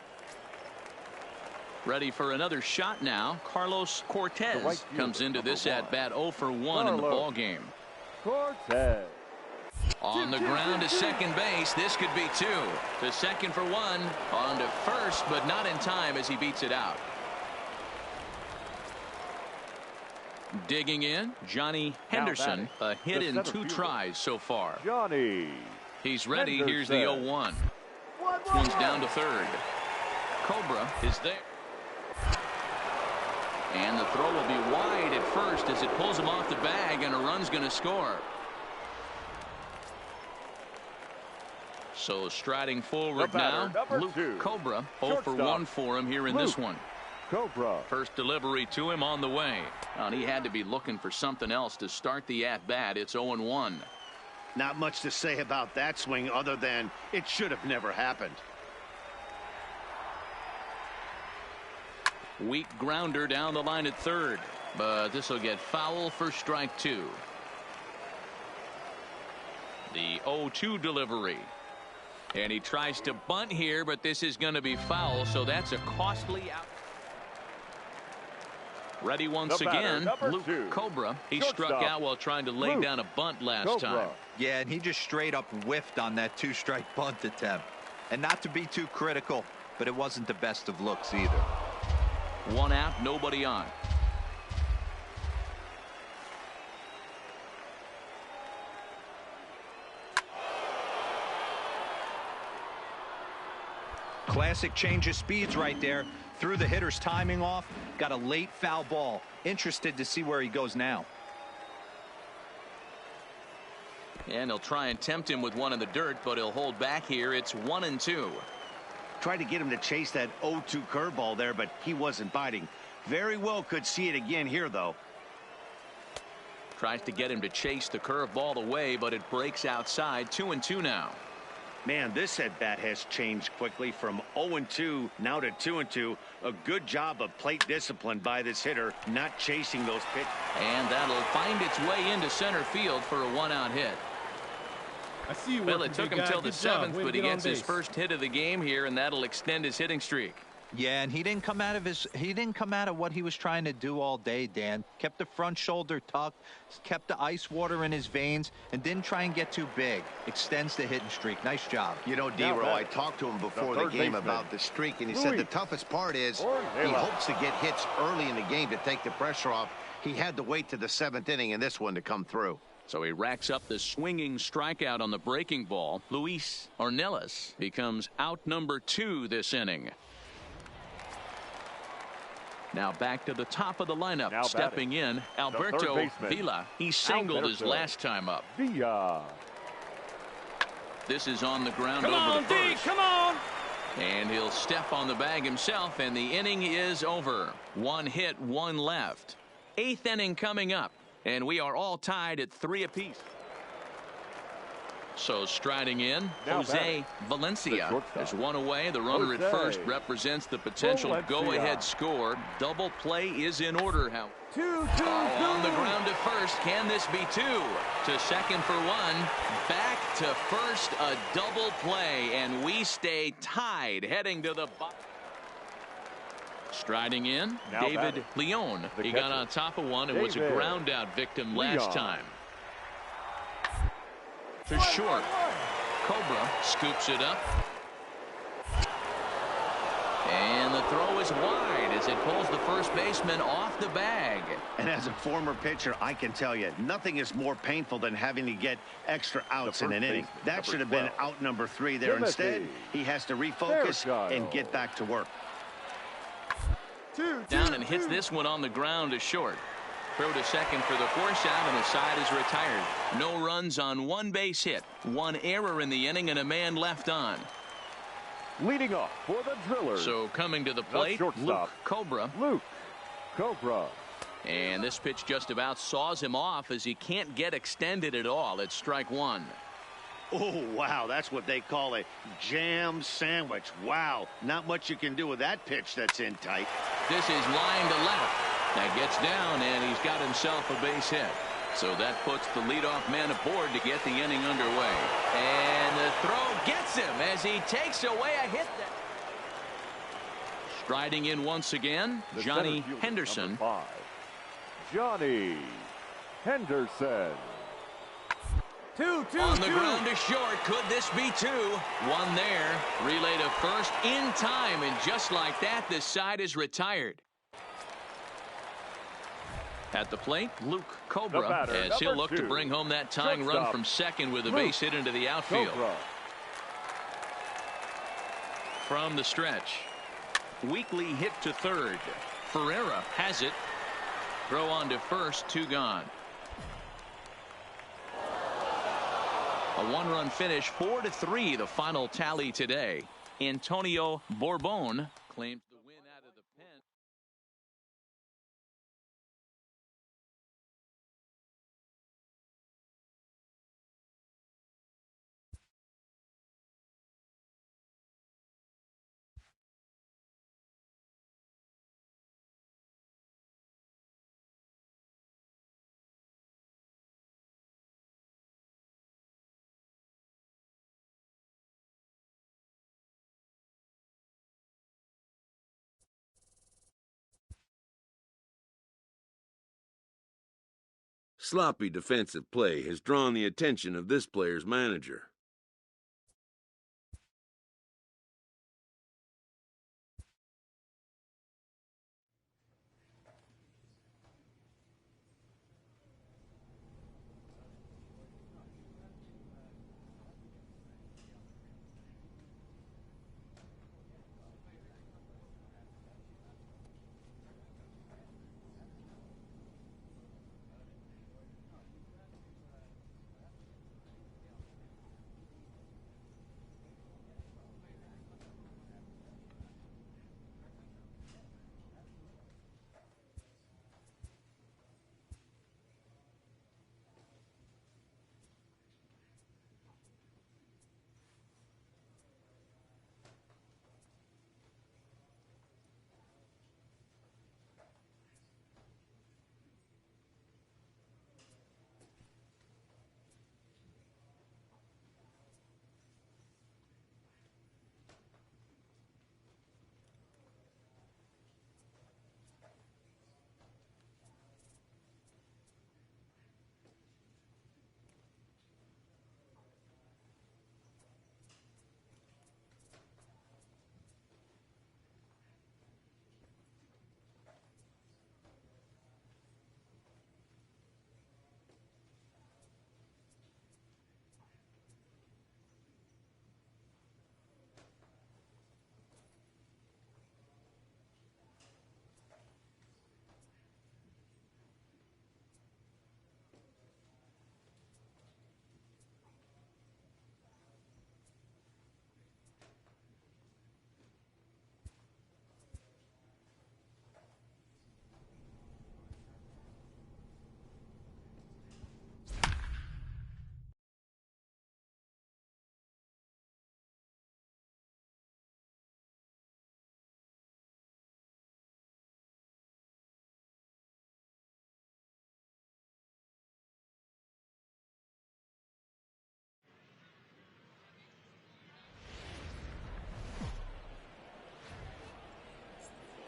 Ready for another shot now. Carlos Cortez comes into this at bat 0 for 1 in the ball game. Cortez. On the ground to second base. This could be 2. To second for 1. On to first, but not in time as he beats it out. Digging in, Johnny Henderson. A hit in 2 tries so far. Johnny. He's ready. Here's the 0-1. One's down to third. Cobra is there. And the throw will be wide at first as it pulls him off the bag, and a run's going to score. So striding forward now, Luke Cobra. 0 for 1 for him here in this one. Cobra. First delivery to him on the way. And he had to be looking for something else to start the at-bat. It's 0-1. Not much to say about that swing other than it should have never happened. Weak grounder down the line at third, but this will get foul for strike 2. The 0-2 delivery. And he tries to bunt here, but this is going to be foul, so that's a costly out. Ready once again, Luke Cobra. He struck out while trying to lay down a bunt last time. Yeah, and he just straight up whiffed on that 2-strike bunt attempt. And not to be too critical, but it wasn't the best of looks either. 1 out, nobody on. Classic change of speeds right there. Threw the hitter's timing off. Got a late foul ball. Interested to see where he goes now. And he'll try and tempt him with one in the dirt, but he'll hold back here. It's 1-2. Tried to get him to chase that 0-2 curveball there, but he wasn't biting. Very well could see it again here, though. Tries to get him to chase the curveball away, but it breaks outside. 2-2 now. Man, this at-bat has changed quickly from 0-2 now to 2-2. A good job of plate discipline by this hitter, not chasing those pitches. And that'll find its way into center field for a 1-out hit. I see you. Well, it took him till the 7th, but he gets his first hit of the game here, and that'll extend his hitting streak. Yeah, and he didn't come out of what he was trying to do all day, Dan. Kept the front shoulder tucked, kept the ice water in his veins, and didn't try and get too big. Extends the hitting streak. Nice job. You know, D-Row, I talked to him before the game about the streak, and he said the toughest part is he hopes to get hits early in the game to take the pressure off. He had to wait to the 7th inning in this one to come through. So he racks up the swinging strikeout on the breaking ball. Luis Ornelas becomes out number 2 this inning. Now back to the top of the lineup. Stepping in, Alberto Villa. He singled his last time up. Villa. This is on the ground over to first. Come on! And he'll step on the bag himself, and the inning is over. 1 hit, 1 left. 8th inning coming up, and we are all tied at 3 apiece. So striding in, Now Jose batting, Valencia. There's one away. The runner at first represents the potential go-ahead score. Double play is in order. How? On the ground to first. Can this be two? To second for one. Back to first. A double play. And we stay tied heading to the bottom. Striding in, Now David batting, Leon. He catcher, got on top of one and was a David ground out victim last Leon. time. To short. Cobra scoops it up. And the throw is wide as it pulls the first baseman off the bag. And as a former pitcher, I can tell you, nothing is more painful than having to get extra outs in an inning. That should have been out number 3 there. Timothy. Instead, he has to refocus and get back to work. Down and hits this one on the ground to short. Throw to second for the force out, and the side is retired. No runs on one base hit. One error in the inning and a man left on. Leading off for the Drillers. So coming to the plate, shortstop, Luke Cobra. Luke Cobra. And this pitch just about saws him off as he can't get extended at all. It's strike one. Oh, wow, that's what they call a jam sandwich. Wow, not much you can do with that pitch that's in tight. This is line to left. That gets down, and he's got himself a base hit. So that puts the leadoff man aboard to get the inning underway. And the throw gets him as he takes away a hit. Striding in once again, The Johnny center fielder, Henderson. number 5, Johnny Henderson. On the ground to short. Could this be two? One there. Relay to first in time, and just like that, this side is retired. At the plate, Luke Cobra, batter, as he'll number look to 2, bring home that tying run shortstop, from second with a Luke base hit into the outfield. Cobra. From the stretch, weakly hit to third. Ferreira has it. Throw on to first, 2 gone. A one-run finish, 4-3, the final tally today. Antonio Bourbon claims the win out of the pen. Sloppy defensive play has drawn the attention of this player's manager.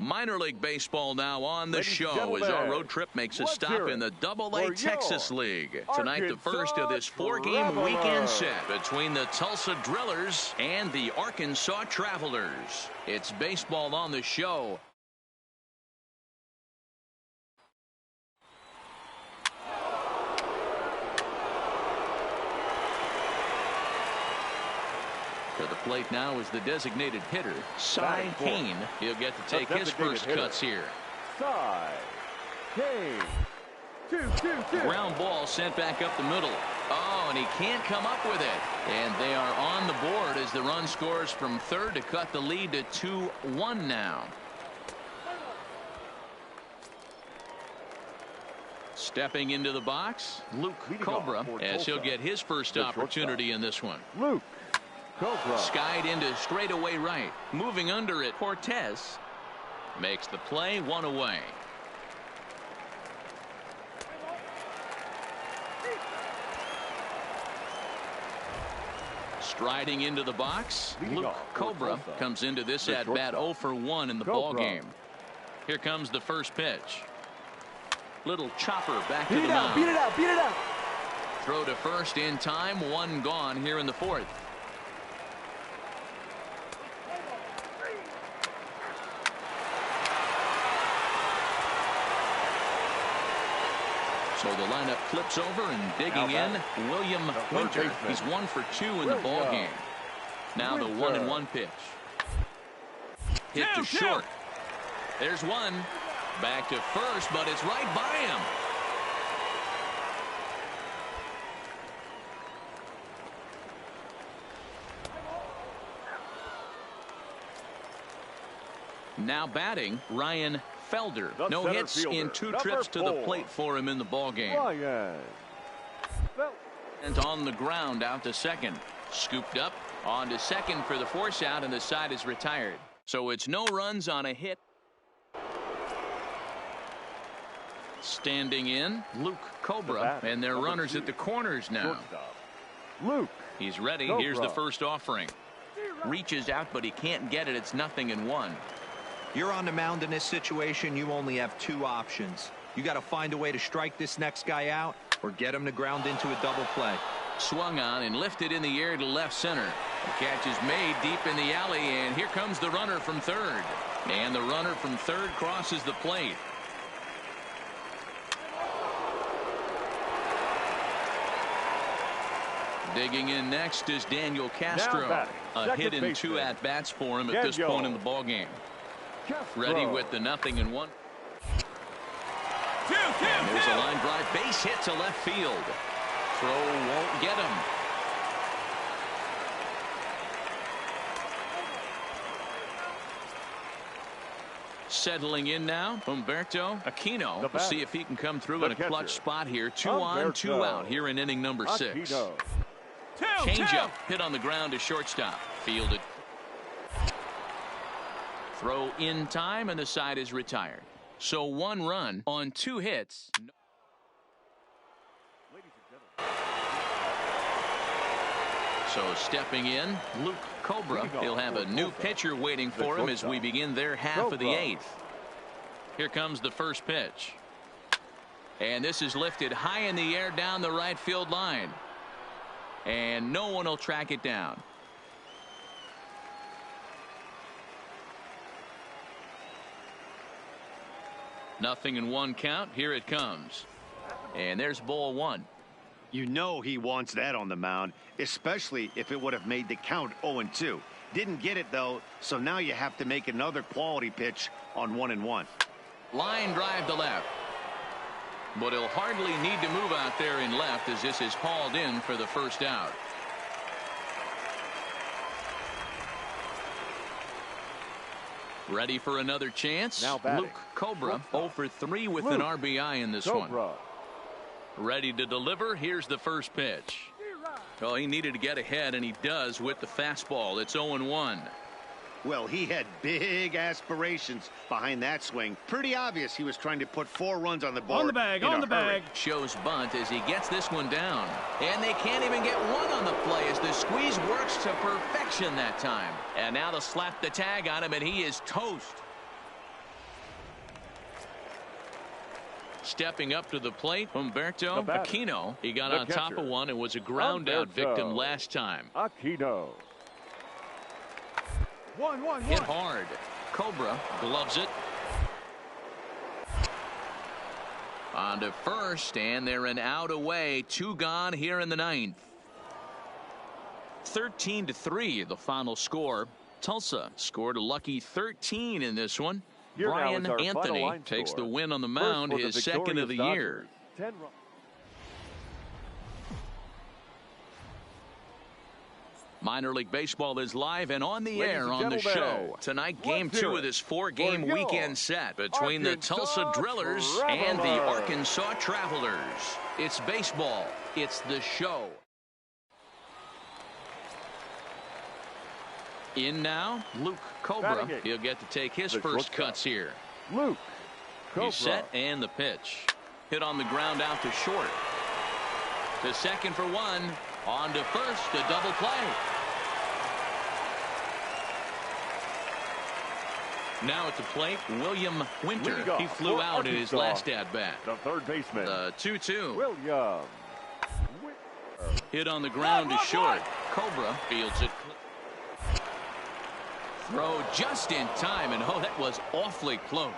Minor League Baseball now on the Ladies and show as our gentlemen, road trip makes a let's stop hear in the it Double-A for Texas your League. Tonight, the first of this Arkansas four-game weekend Travelers. set between the Tulsa Drillers and the Arkansas Travelers. It's baseball on the show. To the plate now is the designated hitter, Cy Kane. He'll get to take his first cuts here. Cy Kane. 2-2-2. Ground ball sent back up the middle. Oh, and he can't come up with it. And they are on the board as the run scores from third to cut the lead to 2-1 now. Stepping into the box, Luke Cobra, as he'll get his first opportunity in this one. Luke Cobra. Skied into straightaway right. Moving under it, Cortez makes the play, one away. Striding into the box, Luke Cobra comes into this at-bat 0 for 1 in the ball game. Here comes the first pitch. Little chopper back to the mound. Beat it out, beat it out. Throw to first in time, one gone here in the fourth. So the lineup flips over and digging in, William Winter. He's 1 for 2 in the ball game. Now the 1-1 pitch. Hit to short. There's one. Back to first, but it's right by him. Now batting, Ryan Felder. No hits in 2 trips to the plate for him in the ball game. And on the ground out to second. Scooped up on to second for the force out, and the side is retired. So it's no runs on a hit. Standing in, Luke Cobra, and their runners at the corners now. Luke. He's ready. Here's the first offering. Reaches out, but he can't get it. It's 0-1. You're on the mound in this situation. You only have 2 options. You got to find a way to strike this next guy out or get him to ground into a double play. Swung on and lifted in the air to left center. The catch is made deep in the alley, and here comes the runner from third. And the runner from third crosses the plate. Digging in next is Daniel Castro. A hit in 2 at-bats for him at this point in the ball game. Ready with the 0-1. And there's a line drive base hit to left field. Throw won't get him. Settling in now, Humberto Aquino. We'll see if he can come through in a clutch spot here. 2 on, 2 out here in inning number 6. Changeup hit on the ground to shortstop. Fielded. Throw in time, and the side is retired. So 1 run on 2 hits. So stepping in, Luke Cobra. He'll have a new pitcher waiting for him as we begin their half of the 8th. Here comes the first pitch. And this is lifted high in the air down the right field line. And no one will track it down. Nothing in 1 count. Here it comes. And there's ball 1. You know he wants that on the mound, especially if it would have made the count 0-2. Didn't get it, though, so now you have to make another quality pitch on 1-1. Line drive to left. But he'll hardly need to move out there in left as this is hauled in for the first out. Ready for another chance. Now batting, Luke Cobra 0 for 3 with an RBI in this one. Ready to deliver. Here's the first pitch. Oh, he needed to get ahead, and he does with the fastball. It's 0-1. Well, he had big aspirations behind that swing. Pretty obvious he was trying to put 4 runs on the board. On the bag. Shows bunt as he gets this one down. And they can't even get 1 on the play as the squeeze works to perfection that time. And now they'll slap the tag on him, and he is toast. Stepping up to the plate, Humberto Aquino. He got the on top catcher, of one and was a ground out victim last time. Aquino. 1-1-1. Hit hard. Cobra gloves it. On to first, and they're an out away. 2 gone here in the 9th. 13-3, the final score. Tulsa scored a lucky 13 in this one. Here Brian now is our final Anthony line takes score. the win on the First mound, for the his second of the victorious year. Dodgers, 10 runs. Minor League Baseball is live and on the Ladies air and on the gentlemen, show. Tonight, let's game 2 hear of it this 4-game for your weekend set between the Tulsa Arkansas Drillers and the Travelers. Arkansas Travelers. It's baseball. It's the show. In now, Luke Cobra. Batting it. He'll get to take his The first shortstop. cuts here. Luke Cobra. He's set and the pitch. Hit on the ground out to short. To second for 1. On to first, a double play. Now at the plate, William Winter. Leading off He flew for out in his Arkansas, last at-bat. The third baseman, The 2-2. William. Hit on the ground to short. Cobra fields it. Throw just in time, and oh, that was awfully close.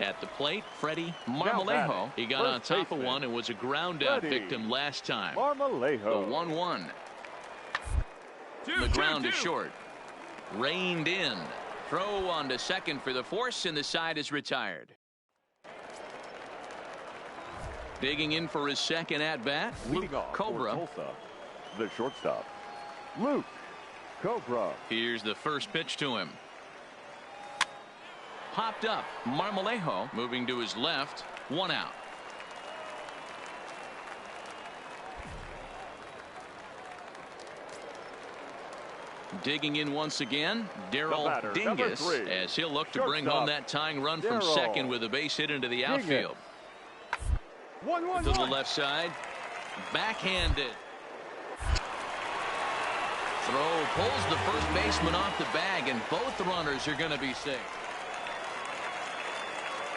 At the plate, Freddie Marmolejo. He got on top of one and was a ground-out victim last time. Marmolejo. The 1-1. The ground is short. Reined in. Throw on to second for the force, and the side is retired. Digging in for his second at-bat, Luke Leading off Cobra. for Tulsa, the shortstop, Luke Cobra. Here's the first pitch to him. Popped up. Marmolejo moving to his left. 1 out. Digging in once again, Daryl batter, number Dingus, 3, as he'll look to bring home that tying run from Daryl second with a base hit into the outfield. 1-1-1. To the left side. Backhanded. Throw pulls the first baseman off the bag, and both runners are going to be safe.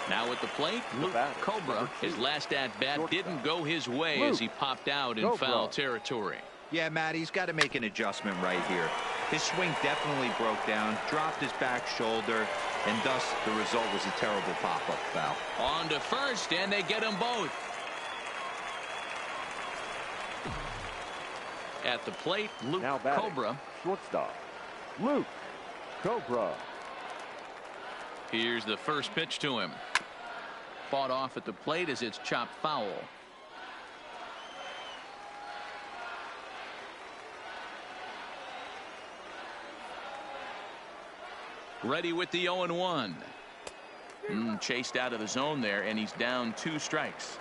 Now at the plate, Luke Cobra. His last at-bat didn't go his way as he popped out in foul territory. Yeah, Matt, he's got to make an adjustment right here. His swing definitely broke down, dropped his back shoulder, and thus the result was a terrible pop-up foul. On to first, and they get them both. At the plate, Luke Now batting, Cobra. shortstop, Luke Cobra. Here's the first pitch to him. Fought off at the plate as it's chopped foul. Ready with the 0-1. Chased out of the zone there, and he's down 2 strikes.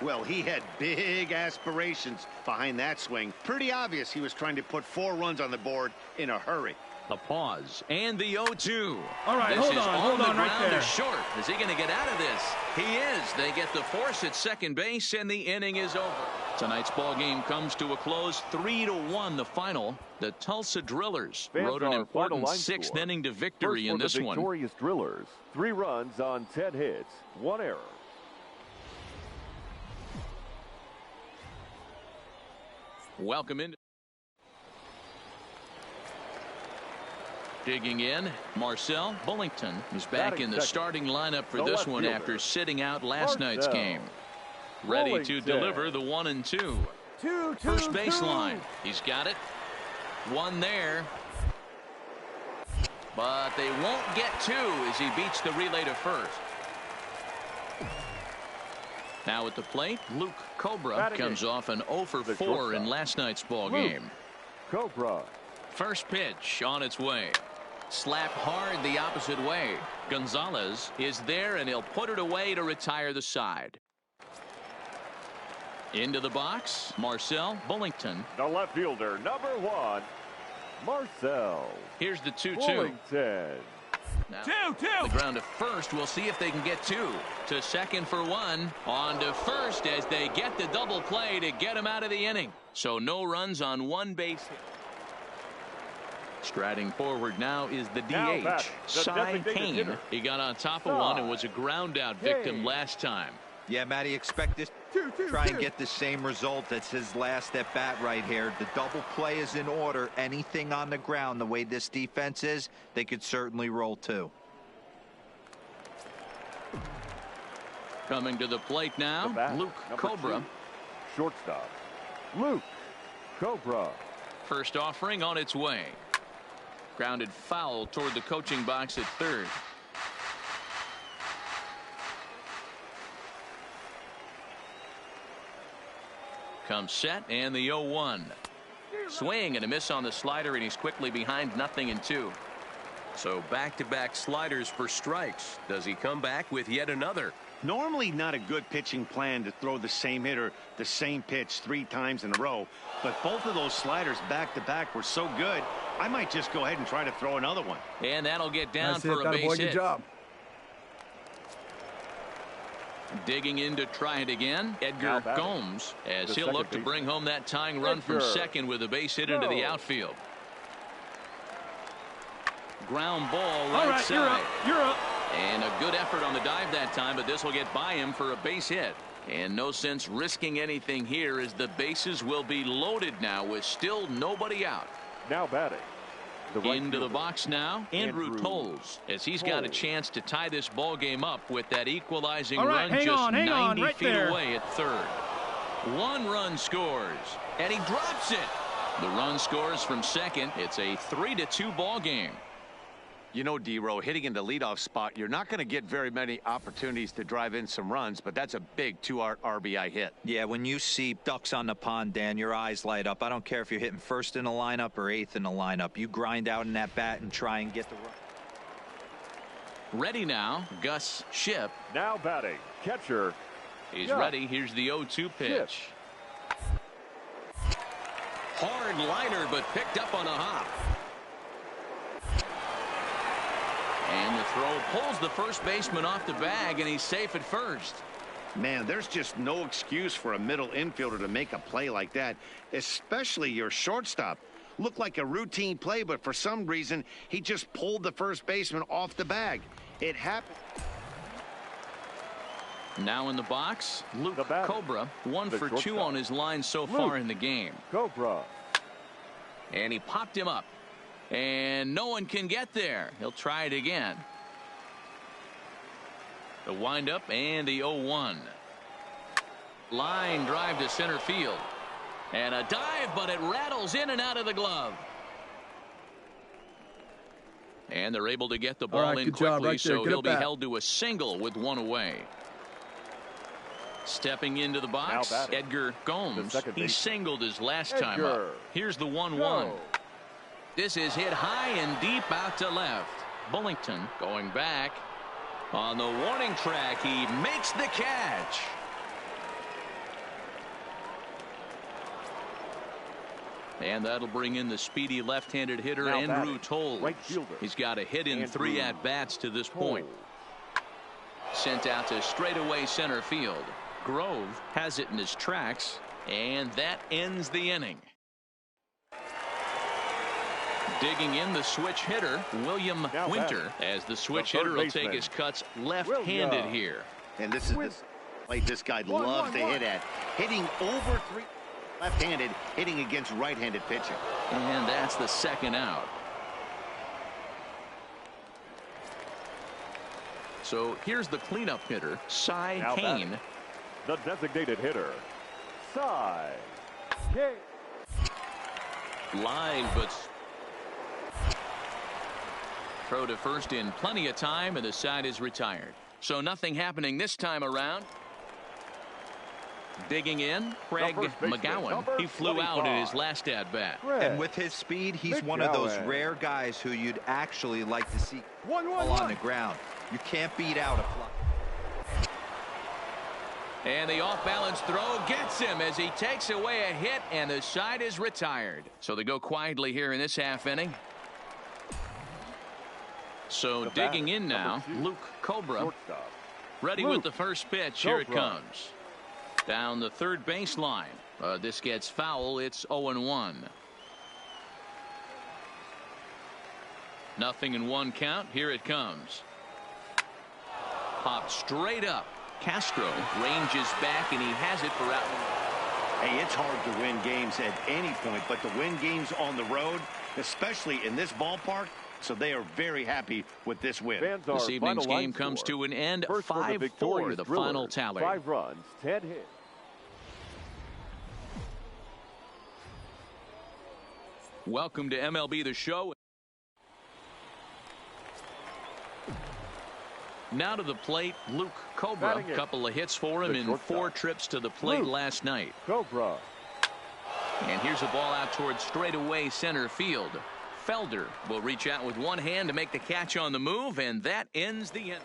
Well, he had big aspirations behind that swing. Pretty obvious he was trying to put 4 runs on the board in a hurry. A pause and the 0-2. All right, this hold is on the right ground there. is short. Is he going to get out of this? He is. They get the force at second base, and the inning is over. Tonight's ball game comes to a close. 3-1 the final. The Tulsa Drillers Fans wrote an are important final line 6th score. inning to victory First in for this the one. victorious Drillers, 3 runs on 10 hits, 1 error. Welcome in. Digging in, Marcel Bullington is back Batting in the second. starting lineup for The this left one fielder, after sitting out last night's Marcel game. Ready to Bullington. deliver the 1-2. 2-2-2. First baseline. He's got it. 1 there. But they won't get 2 as he beats the relay to first. Now at the plate, Luke Cobra Batting comes it. off an 0 for The 4 shortstop. in last night's ball Luke game. Cobra. First pitch on its way. Slapped hard the opposite way. Gonzalez is there, and he'll put it away to retire the side. Into the box, Marcel Bullington. The left fielder, number 1, Marcel Here's the 2-2. Bullington. Now, 2-2. the ground to first. We'll see if they can get 2. To second for 1. On to first as they get the double play to get him out of the inning. So no runs on 1 base hit. Striding forward now is the Now DH, batting, the Cy designated Kane. hitter. He got on top of one and was a ground out victim Kane. last time. Yeah, Matty, expect this. Try and get the same result. That's his last at bat right here. The double play is in order. Anything on the ground, the way this defense is, they could certainly roll too. Coming to the plate now, Luke Cobra. 2, shortstop, Luke Cobra. First offering on its way. Grounded foul toward the coaching box at third. Comes set and the 0-1. Swing and a miss on the slider, and he's quickly behind 0-2. So back-to-back sliders for strikes. Does he come back with yet another? Normally not a good pitching plan to throw the same hitter the same pitch 3 times in a row, but both of those sliders back-to-back were so good, I might just go ahead and try to throw another one. And that'll get down Nice for hit, a base boy. hit. Good job. Digging in to try it again, Edgar Gomes, as the he'll look to second bring home that tying run from second with a base hit into the outfield. Ground ball right side. You're up. And a good effort on the dive that time, but this will get by him for a base hit. And no sense risking anything here, as the bases will be loaded now with still nobody out. Now batting, the right Into the fielder, box now, Andrew Tolles, as he's got a chance to tie this ball game up with that equalizing run just 90 feet away at third. 1 run scores, and he drops it. The run scores from second. It's a 3-2 ball game. You know, D-Row, hitting in the leadoff spot, you're not going to get very many opportunities to drive in some runs, but that's a big 2 RBI hit. Yeah, when you see ducks on the pond, Dan, your eyes light up. I don't care if you're hitting first in the lineup or 8th in the lineup. You grind out in that bat and try and get the run. Ready now, Gus Shipp. now batting, catcher. He's Gus ready. Here's the 0-2 pitch. Hard liner, but picked up on a hop. And the throw pulls the first baseman off the bag, and he's safe at first. Man, there's just no excuse for a middle infielder to make a play like that, especially your shortstop. Looked like a routine play, but for some reason, he just pulled the first baseman off the bag. It happened. Now in the box, Luke The batter, Cobra, 1 the for 2 shortstop, on his line so far in the game. Cobra. And he popped him up. And no one can get there. He'll try it again. The windup and the 0-1. Line drive to center field. And a dive, but it rattles in and out of the glove. And they're able to get the ball in quickly, so he'll be held to a single with 1 away. Stepping into the box, Edgar Gomes. He singled his last time up. Here's the 1-1. This is hit high and deep out to left. Bullington going back on the warning track. He makes the catch. And that'll bring in the speedy left-handed hitter, Now Andrew batting, Tolles. right fielder, He's got a hit in Andrew 3 at-bats to this point. Sent out to straightaway center field. Grove has it in his tracks, and that ends the inning. Digging in, the switch hitter, William Winter, as the switch hitter will take his cuts left-handed here. And this is the play this guy loves to hit at. Hitting over 3 left-handed, hitting against right-handed pitching. And that's the second out. So here's the cleanup hitter, Cy Now Kane. The designated hitter, Cy Kane. Line, but throw to first in plenty of time, and the side is retired. So nothing happening this time around. Digging in, Craig McGowan. He flew out in his last at-bat. And with his speed, he's one of those rare guys who you'd actually like to see on the ground. You can't beat out a fly. And the off-balance throw gets him as he takes away a hit, and the side is retired. So they go quietly here in this half inning. So digging in now, Luke Cobra. Ready with the first pitch. Here it comes. Down the third baseline. This gets foul. It's 0-1. 0-1 count. Here it comes. Popped straight up. Castro ranges back, and he has it for out. Hey, it's hard to win games at any point, but to win games on the road, especially in this ballpark, so they are very happy with this win. This evening's game comes to an end. 5-4, the final tally. 5 runs, 10 hits. Welcome to MLB The Show. Now to the plate, Luke Cobra. A couple of hits for him in 4 trips to the plate last night. Cobra. And here's a ball out towards straightaway center field. Felder will reach out with one hand to make the catch on the move, and that ends the inning.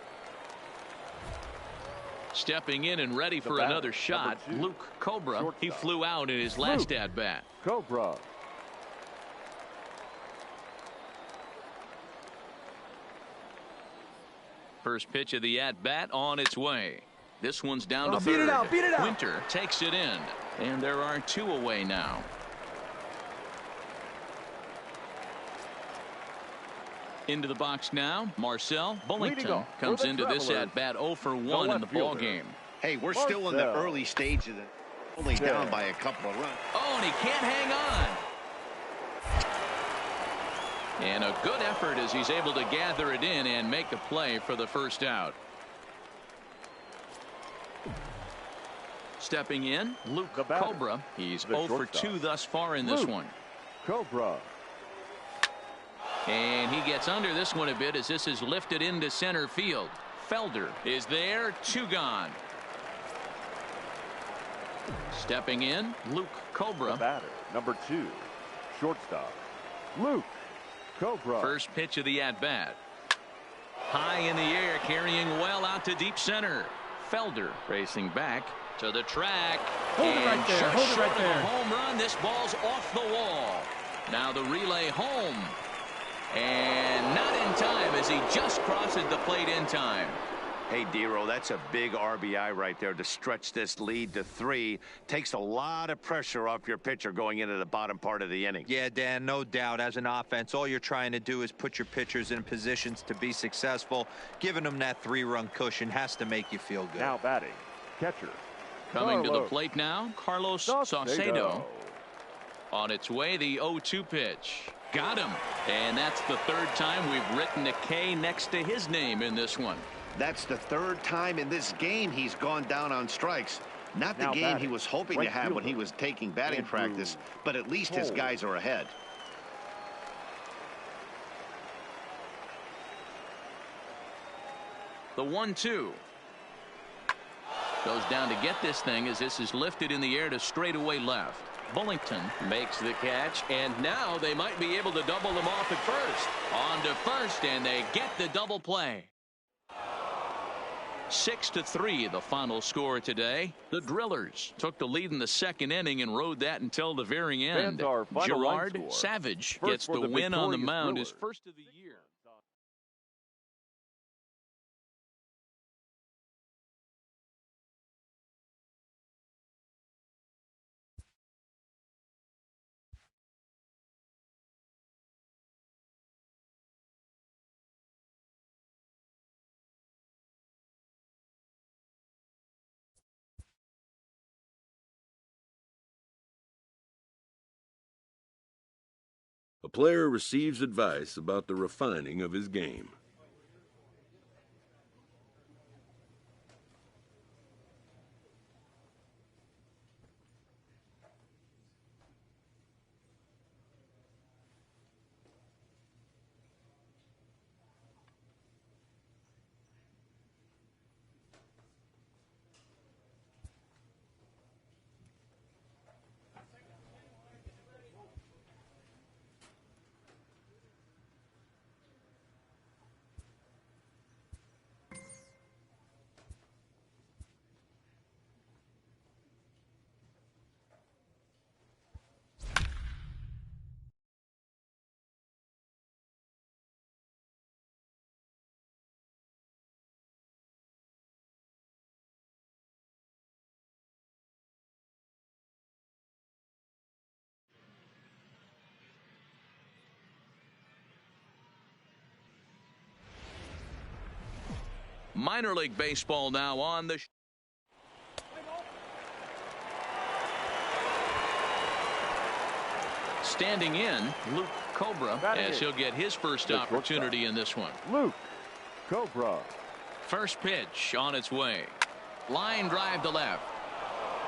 Stepping in and ready for another shot, Luke Cobra. He flew out in his last at-bat. Cobra. First pitch of the at-bat on its way. This one's down to third. Beat it out. Winter takes it in, and there are 2 away now. Into the box now, Marcel Bullington comes into this at-bat 0 for 1 in the ball game. Hey, we're still in the early stages, only down by a couple of runs. Oh, and he can't hang on. And a good effort as he's able to gather it in and make the play for the first out. Stepping in, Luke Cobra. He's 0 for 2 thus far in this one. Cobra. And he gets under this one a bit as this is lifted into center field. Felder is there, 2 gone. Stepping in, Luke Cobra. The batter, number 2, shortstop, Luke Cobra. First pitch of the at-bat. High in the air, carrying well out to deep center. Felder racing back to the track. Hold it right there. Hold it right there. A home run. This ball's off the wall. Now the relay home. And not in time as he just crosses the plate in time. Hey, Dero, that's a big RBI right there to stretch this lead to 3. Takes a lot of pressure off your pitcher going into the bottom part of the inning. Yeah, Dan, no doubt. As an offense, all you're trying to do is put your pitchers in positions to be successful. Giving them that 3-run cushion has to make you feel good. Now batting, catcher. Coming to the plate now, Carlos Saucedo. On its way, the 0-2 pitch. Got him. And that's the 3rd time we've written a K next to his name in this one. That's the 3rd time in this game he's gone down on strikes. Not the game he was hoping to have when he was taking batting practice, but at least his guys are ahead. The 1-2. Goes down to get this thing as this is lifted in the air to straightaway left. Bullington makes the catch, and now they might be able to double them off at first. On to first, and they get the double play. 6-3, the final score today. The Drillers took the lead in the 2nd inning and rode that until the very end. Gerard Savage gets the win on the mound, his first of the year. A player receives advice about the refining of his game. Minor League Baseball now on the standing in, Luke Cobra, as he'll get his first opportunity in this one. Luke Cobra. First pitch on its way. Line drive to left.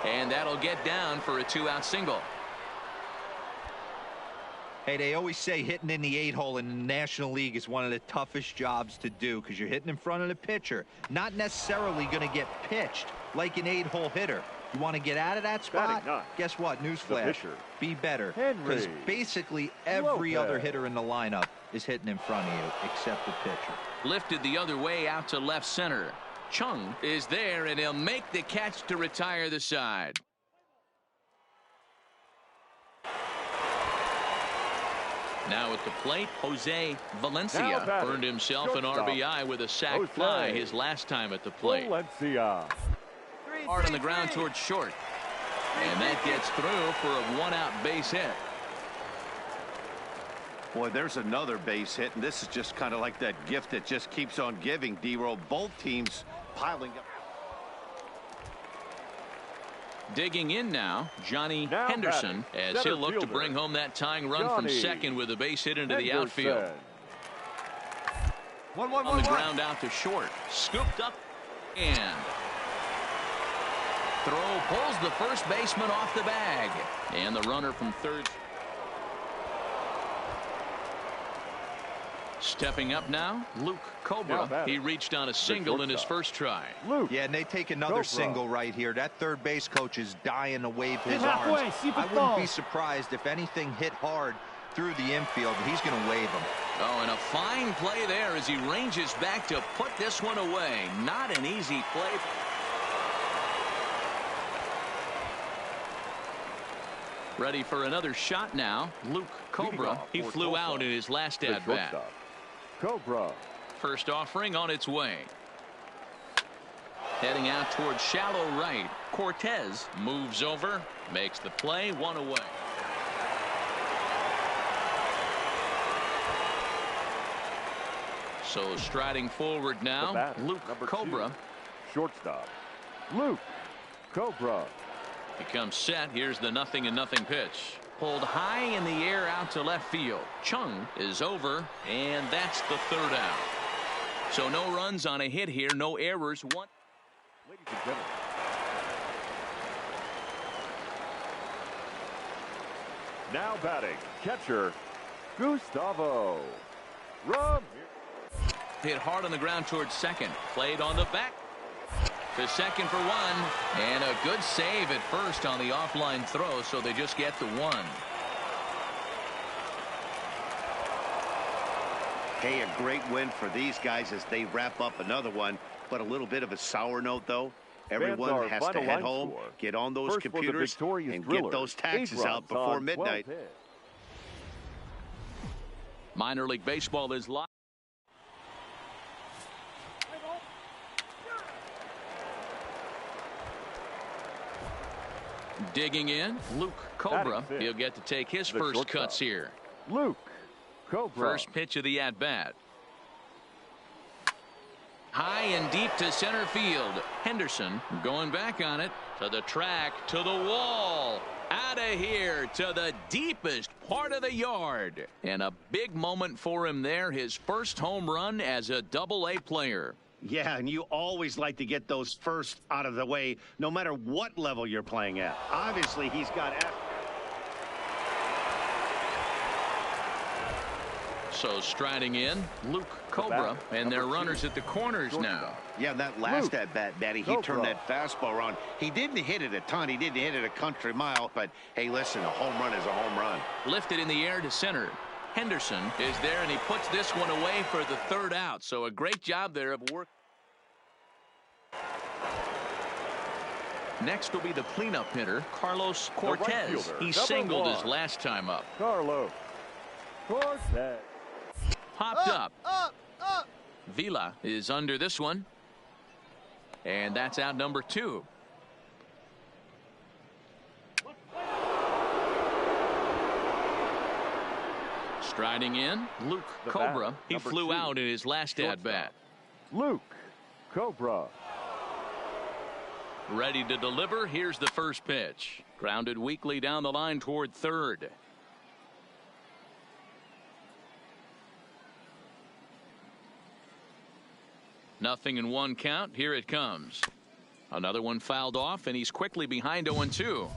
And that'll get down for a 2-out single. Hey, they always say hitting in the 8-hole in the National League is one of the toughest jobs to do because you're hitting in front of the pitcher. Not necessarily going to get pitched like an 8-hole hitter. You want to get out of that spot? Guess what? Newsflash. Be better. Because basically every other hitter in the lineup is hitting in front of you except the pitcher. Lifted the other way out to left center. Chung is there, and he'll make the catch to retire the side. Now at the plate, Jose Valencia earned himself an RBI with a sac fly his last time at the plate. Valencia. Hard on the ground towards short. And that gets through for a 1-out base hit. Boy, there's another base hit, and this is just kind of like that gift that just keeps on giving, D-Roll. Both teams piling up. Digging in now, Johnny Henderson, as he'll look to bring home that tying run from second with a base hit into the outfield. On the ground out to short. Scooped up and throw pulls the first baseman off the bag. And the runner from third. Stepping up now, Luke Cobra. He reached on a single in his first try. Yeah, and they take another single right here. That third base coach is dying to wave his arms. I wouldn't be surprised if anything hit hard through the infield. He's going to wave them. Oh, and a fine play there as he ranges back to put this one away. Not an easy play. Ready for another shot now, Luke Cobra. He flew out in his last at-bat. Cobra. First offering on its way. Heading out towards shallow right. Cortez moves over, makes the play, one away. So striding forward now, Luke Cobra. Shortstop, Luke Cobra. He comes set. Here's the 0-0 pitch. Pulled high in the air out to left field. Chung is over, and that's the third out. So no runs on a hit here, no errors. One. Ladies and gentlemen. Now batting, catcher Gustavo. Hit hard on the ground towards second. Played on the back. To second for one, and a good save at first on the offline throw, so they just get the one. Hey, a great win for these guys as they wrap up another one, but a little bit of a sour note, though. Everyone has to head home, get on those computers, and get those taxes out before midnight. Minor League Baseball is live. Digging in, Luke Cobra. He'll get to take his first cuts here. Luke Cobra. First pitch of the at-bat. High and deep to center field. Henderson going back on it. To the track, to the wall. Out of here to the deepest part of the yard. And a big moment for him there. His first home run as a Double-A player. Yeah, and you always like to get those first out of the way, no matter what level you're playing at. Obviously, he's got... So striding in, Luke Cobra, and their runners at the corners now. Yeah, that last at-bat, Daddy, he turned that fastball around. He didn't hit it a ton. He didn't hit it a country mile, but, hey, listen, a home run is a home run. Lifted in the air to center. Henderson is there, and he puts this one away for the third out. So a great job there of work. Next will be the cleanup hitter, Carlos Cortez. He singled his last time up. Carlos Cortez. Popped up. Vila is under this one. And that's out number 2. Striding in, Luke Cobra. He flew out in his last at-bat. Luke Cobra. Ready to deliver. Here's the first pitch. Grounded weakly down the line toward third. Nothing in one count. Here it comes. Another one fouled off, and he's quickly behind 0-2.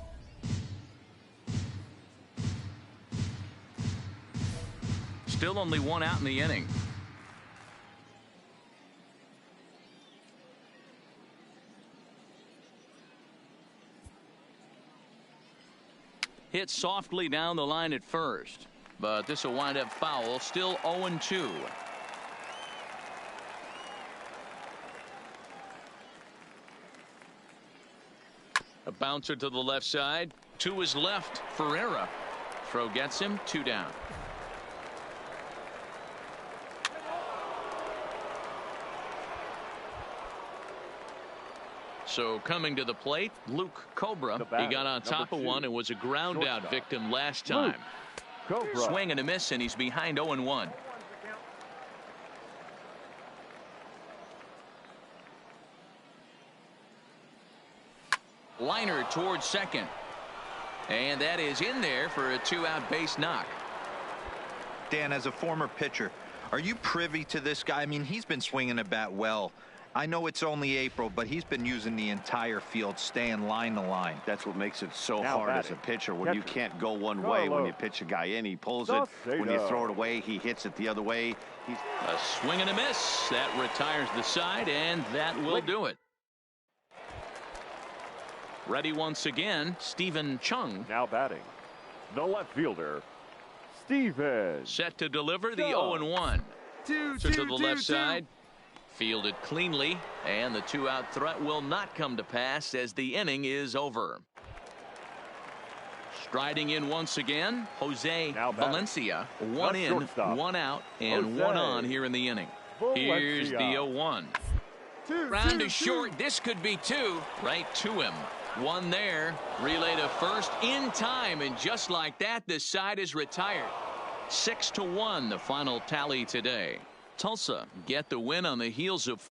Still only one out in the inning. Hit softly down the line at first, but this will wind up foul. Still 0-2. A bouncer to the left side. To his left. Ferreira. Throw gets him. 2 down. So coming to the plate, Luke Cobra. He got on top of one and was a ground out victim last time. Swing and a miss, and he's behind 0-1. Liner towards second. And that is in there for a 2-out base knock. Dan, as a former pitcher, are you privy to this guy? I mean, he's been swinging the bat well. I know it's only April, but he's been using the entire field, staying line to line. That's what makes it so hard as a pitcher when you can't go one way. When you pitch a guy in, he pulls it. When you throw it away, he hits it the other way. A swing and a miss. That retires the side, and that will do it. Ready once again, Stephen Chung. Now batting, the left fielder, Stephen. Set to deliver the 0-1. To the left side. Fielded cleanly, and the 2-out threat will not come to pass as the inning is over. Striding in once again, Jose Valencia. 1 in, 1 out, and 1 on here in the inning. Here's the 0-1. Round to short. This could be 2. Right to him. 1 there. Relay to first in time, and just like that, the side is retired. 6-1, the final tally today. Tulsa get the win on the heels of